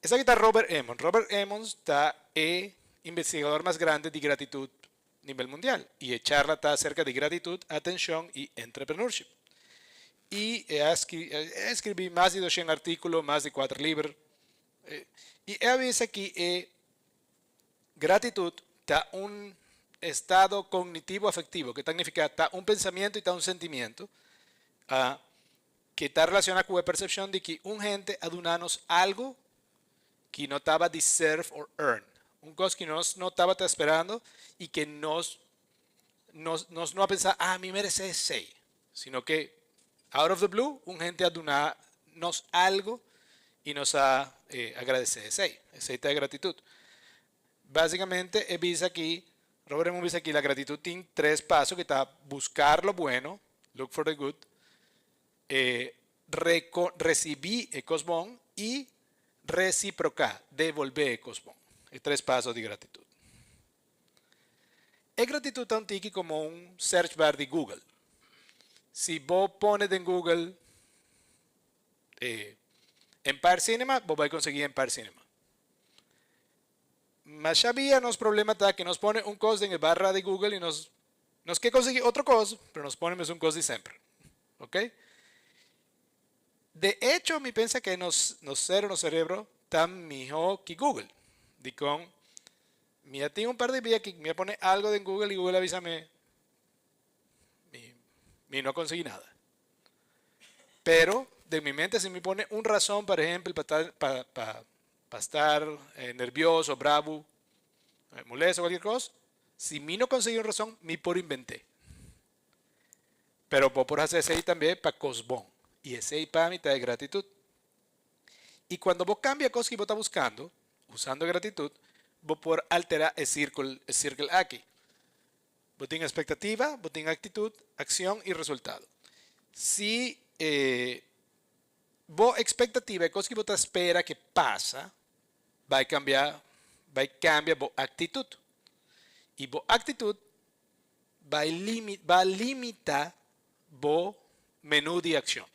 Esa aquí está Robert Emmons. Robert Emmons está el investigador más grande de gratitud a nivel mundial. Y el charla está acerca de gratitud, atención y entrepreneurship. Y escribí más de 200 artículos, más de 4 libros. Y él dice que gratitud está un estado cognitivo afectivo, que significa está un pensamiento y está un sentimiento, que está relacionado con la percepción de que un gente adunanos algo que no estaba deserve or earn, un cosa que no estaba esperando y que nos no a pensar, a mí merece ese, sino que out of the blue, un gente adunanos algo y nos agradece ese de gratitud. Básicamente, Robert Emmons dice aquí, la gratitud tiene 3 pasos, que está buscar lo bueno, look for the good, recibir el cosmón y reciprocar, devolver el cosmón. Es 3 pasos de gratitud. Es gratitud tan tiki como un search bar de Google. Si vos pones en Google Empire Cinema, vos vais a conseguir Empire Cinema. Mas ya había los problemas que nos pone un costo en el barra de Google y nos que conseguir otro costo, pero nos ponemos un costo de siempre. ¿Ok? De hecho, me piensa que nos cerebro tan mejor que Google. Dicón, mira, tengo un par de días que me pone algo en Google y Google avísame, y no conseguí nada. Pero de mi mente si me pone un razón, por ejemplo, para estar nervioso, bravo, molesto, cualquier cosa, si me no conseguí una razón, me por inventé. Pero por hacer ese también para cosbón. Y ese para mí de gratitud. Y cuando vos cambias cosas que vos estás buscando, usando gratitud, vos por alterar el círculo aquí. Vos tienes expectativa, vos tienes actitud, acción y resultado. Si vos expectativa es cosas que vos te espera que pasa, va a cambiar vos actitud. Y vos actitud va a limitar vos menú de acción.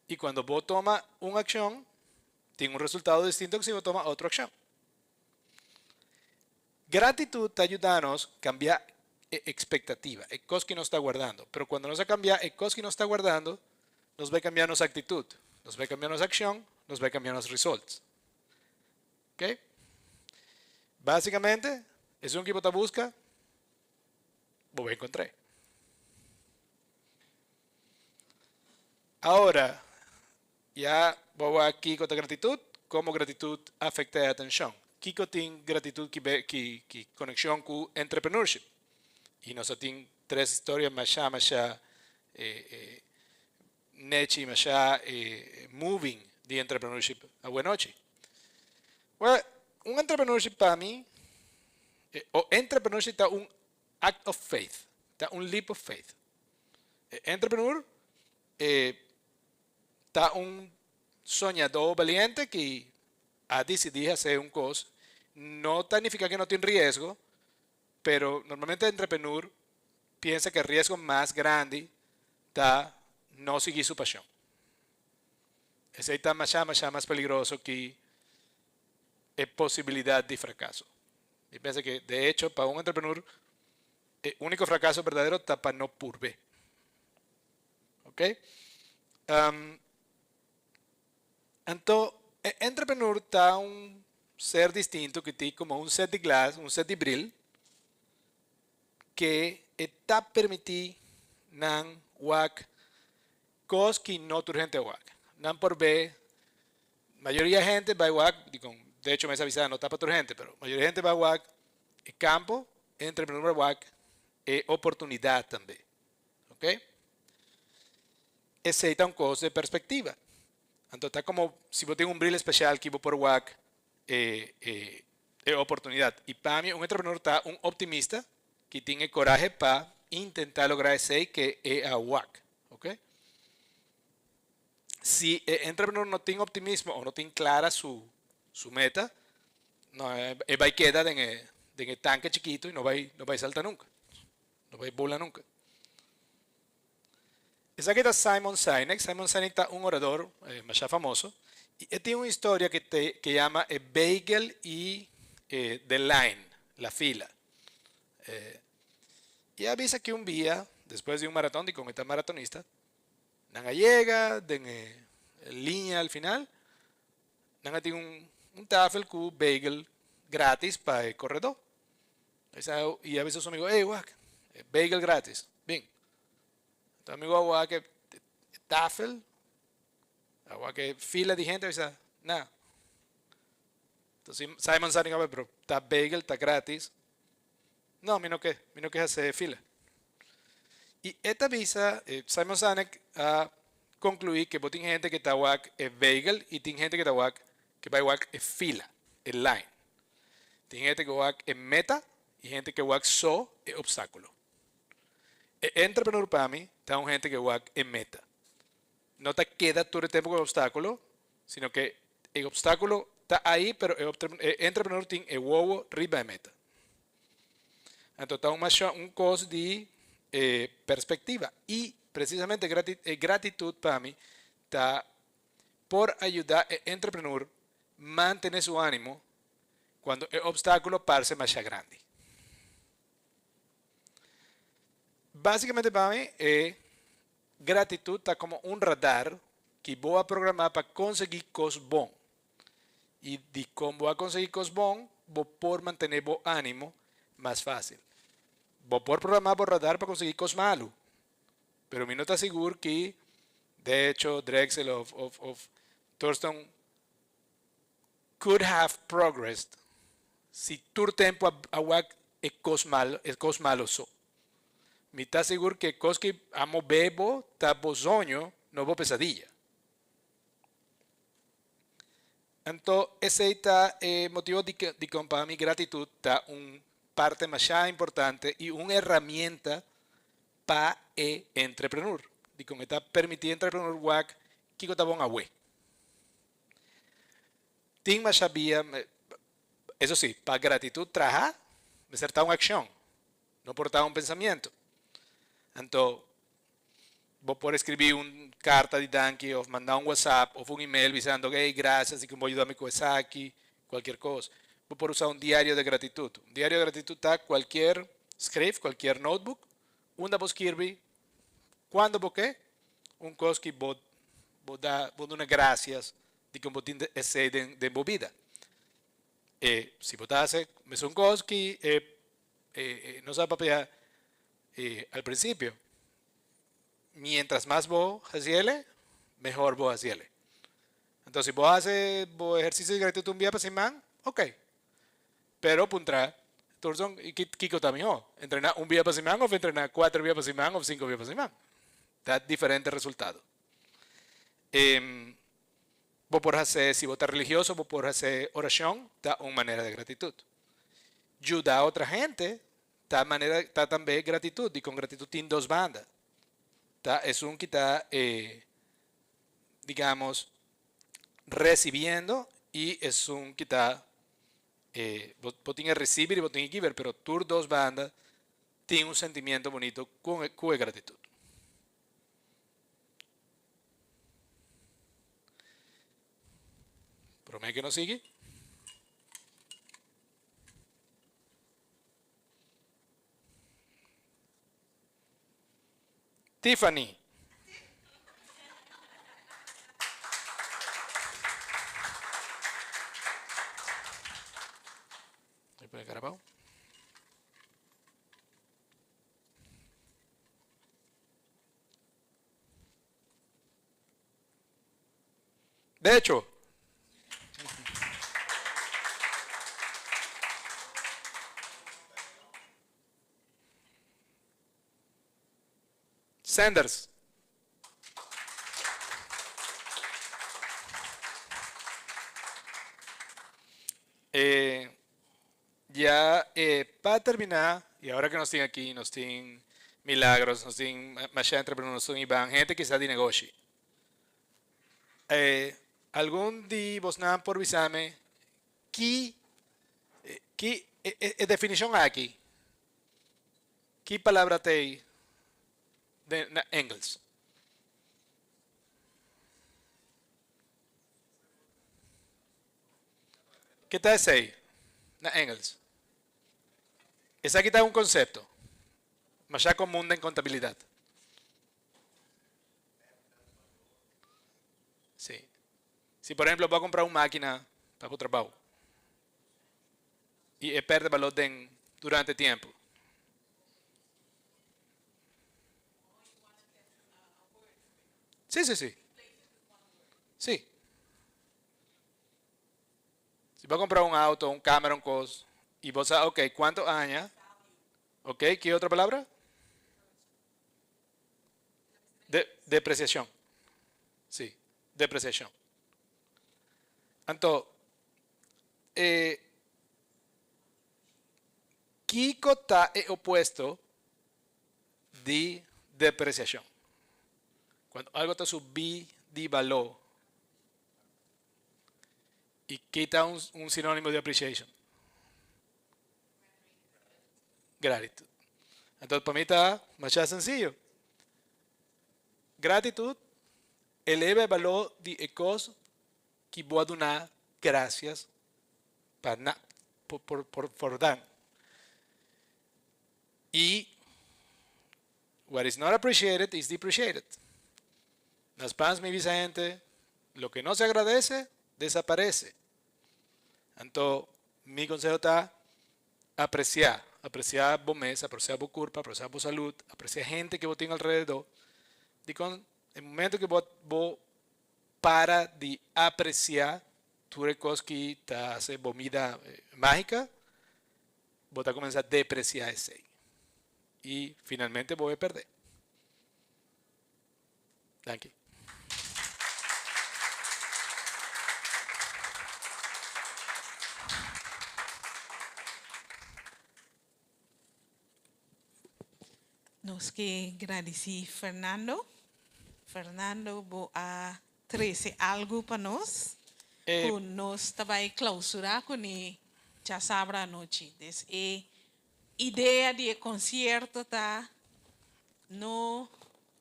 Y cuando vos tomas una acción, tiene un resultado distinto que si vos tomas otra acción. Gratitud te ayuda a cambiar expectativa, el cosas que nos está guardando. Pero cuando nos va a cambiar el cosas que nos está guardando, nos va a cambiar nuestra actitud, nos va a cambiar nuestra acción, nos va a cambiar los resultados. ¿Ok? Básicamente, es un equipo que te busca, vos a encontrar. Ahora, ya voy aquí con la gratitud, cómo gratitud afecta la atención. Kiko tiene gratitud que conexión con entrepreneurship. Y nos tiene 3 historias más nechi, más moving de entrepreneurship a buena noche. Well, un entrepreneurship para mí, o entrepreneurship está un act of faith, está un leap of faith. Entrepreneur está un soñador valiente que ha decidido hacer un cosa. No significa que no tiene riesgo, pero normalmente el entrepreneur piensa que el riesgo más grande está no seguir su pasión. Ese está más peligroso que es posibilidad de fracaso. Y piensa que, de hecho, para un entrepreneur, el único fracaso verdadero está para no purve. ¿Ok? Entonces, entrepreneur está un ser distinto que tiene como un set de glass, un set de brill, que está permitido nan wak cosas que no urgente wak. Nan por B, mayoría de gente va a wak, de hecho me es avisada, no está para urgente, pero mayoría de gente va a wak campo, entrepreneur wak, oportunidad también. ¿Ok? Ese es un costo de perspectiva. Entonces está como si vos tenés un brill especial que vos por WAC oportunidad. Y para mí un entrepreneur está un optimista que tiene coraje para intentar lograr ese que es a WAC. ¿Ok? Si el entrepreneur no tiene optimismo o no tiene clara su meta, no, va a quedar en el tanque chiquito y no va a saltar nunca. No va a volar nunca. Esa aquí está Simon Sinek. Simon Sinek está un orador más famoso. Y él tiene una historia que llama Bagel y The Line, la fila. Y avisa que un día, después de un maratón, y con esta maratonista, Nanga llega, en línea al final, Nanga tiene un tafel con bagel gratis para el corredor. Y a veces su amigo, hey, guac, bagel gratis. Bien. Entonces, amigo, agua que tafel, agua que fila de gente, dice, nada. Entonces, Simon Sinek, pero está bagel, está gratis. No, mí no que hacer fila. Y esta visa, Simon Sinek ha concluido que tiene gente que está guac es bagel y tiene gente que está guac que va guac es fila, es line. Tiene gente que guac es meta y gente que guac es obstáculo. Entrepreneur para mí está un gente que guac es meta. No te queda todo el tiempo con el obstáculo, sino que el obstáculo está ahí, pero el entrepreneur tiene el huevo arriba de meta. Entonces está un costo de perspectiva. Y precisamente gratitud para mí está por ayudar al entrepreneur a mantener su ánimo cuando el obstáculo parece más grande. Básicamente para mí, gratitud está como un radar que voy a programar para conseguir cosas buenas. Y de cómo voy a conseguir cosas buenas, voy por mantener el ánimo más fácil. Voy por programar por radar para conseguir cosas malas. Pero mi no está seguro que, de hecho, Drexel of Thornton could have progressed si tu tiempo a es cosas malas. Me está seguro que cosas que amo bebo, está bozonho, no vos pesadilla. Entonces, ese está motivo de que para mi gratitud está un parte más importante y una herramienta para el entrepreneur. Y con esta permitir entrepreneur WAC que está bon a we. Tiene más vía, eso sí, para gratitud trabajar, me certa una acción, no portar un pensamiento. Entonces, vos podés escribir una carta de danke o mandar un WhatsApp o un email diciendo, hey, gracias, y que voy a ayudarme con eso aquí, cualquier cosa. Vos podés usar un diario de gratitud. Un diario de gratitud está cualquier script, cualquier notebook, una vos escribís, cuando vos qué, un cosa que vos da unas gracias de que vos tienes ese de vida. Si vos haces, me son cosas que no sabes papear al principio. Mientras más vos haciele, mejor vos haciele. Entonces, si vos haces ejercicio de gratitud un día para semana, ok. Pero puntra, entonces, ¿qué está mejor? ¿Entrenar un día para semana o entrenar 4 días para semana o 5 días para semana? Da diferentes resultados. Vos podés hacer, si vos estás religioso, vos podés hacer oración, da una manera de gratitud. Ayudar a otra gente, está también gratitud, y con gratitud tiene dos bandas. Es un que está, digamos, recibiendo y es un que está, vos tienes que recibir y vos tienes que giver, pero tus dos bandas tienen un sentimiento bonito con gratitud. ¿Promete que no sigue? Tiffany. ¿Me grabado? De hecho, Sanders. Para terminar, y ahora que nos tienen aquí, nos tienen Milagros, nos tienen Masha Entrepreneur, nos tienen Iván, gente que está de negocio. Algún día vos nada por visame, ¿qué definición aquí? ¿Qué palabra te de Engels? ¿Qué te dice na Engels? Esa aquí está un concepto, más ya común en contabilidad. Sí. Si por ejemplo voy a comprar una máquina para tu trabajo y pierde valor durante tiempo. Sí, sí, sí. Sí. Si voy a comprar un auto, un Cameron Cos, y vos sabes, ok, ¿cuántos años? Ok, ¿qué otra palabra? Depreciación. Sí, depreciación. Entonces, ¿qué está opuesto de depreciación? Cuando algo está subido de valor. ¿Y qué está un sinónimo de appreciation? Gratitud. Entonces, para mí está más sencillo. Gratitud eleva el valor de cosas que voy a donar gracias por dar. Y what is not appreciated is depreciated. Las pans mi visa gente, lo que no se agradece, desaparece. Entonces, mi consejo está apreciar vos mes, apreciar vos culpa, apreciar vos salud, apreciar gente que vos tenés alrededor. Y con el momento que vos para de apreciar tu recurso que te hace comida mágica, vos te comienzas a depreciar ese. Y finalmente voy a perder. Thank you. Nos que agradeci Fernando. Fernando bo a trazer algo para nós. Que nós vai clausurar com já sabra a noite. Des ideia de concerto tá no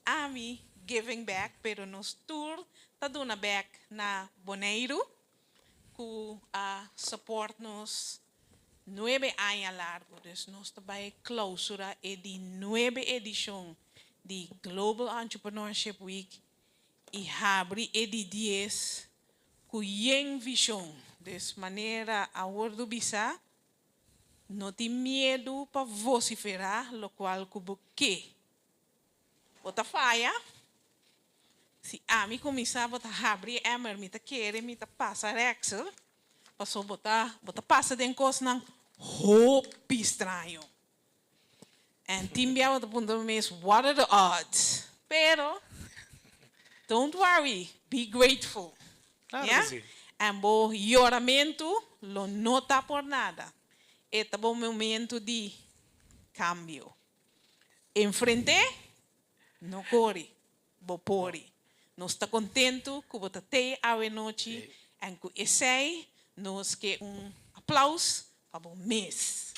ami giving back, pero nos tour tá dando back na Bonaire, que support nos 9 años largo. Dus nós vai clausura de 9 edição de Global Entrepreneurship Week e abre de 10 com yen visão. Dus maneira a ordo bisa não tem medo para vociferar, lo qual cubo que bota faia. Se a mim começar bota abre emer me tá querer me tá passa Excel, passou bota passa den cos não hope estranho. And timbia bota punto mes what are the odds? Pero don't worry, be grateful. Claro yeah? que sí. And bo lloramento lo nota por nada. Este é o momento de cambio. Enfrente, não corre, bopore. Não está contento que você tem a noite e que esse nos que aplauso para o mês.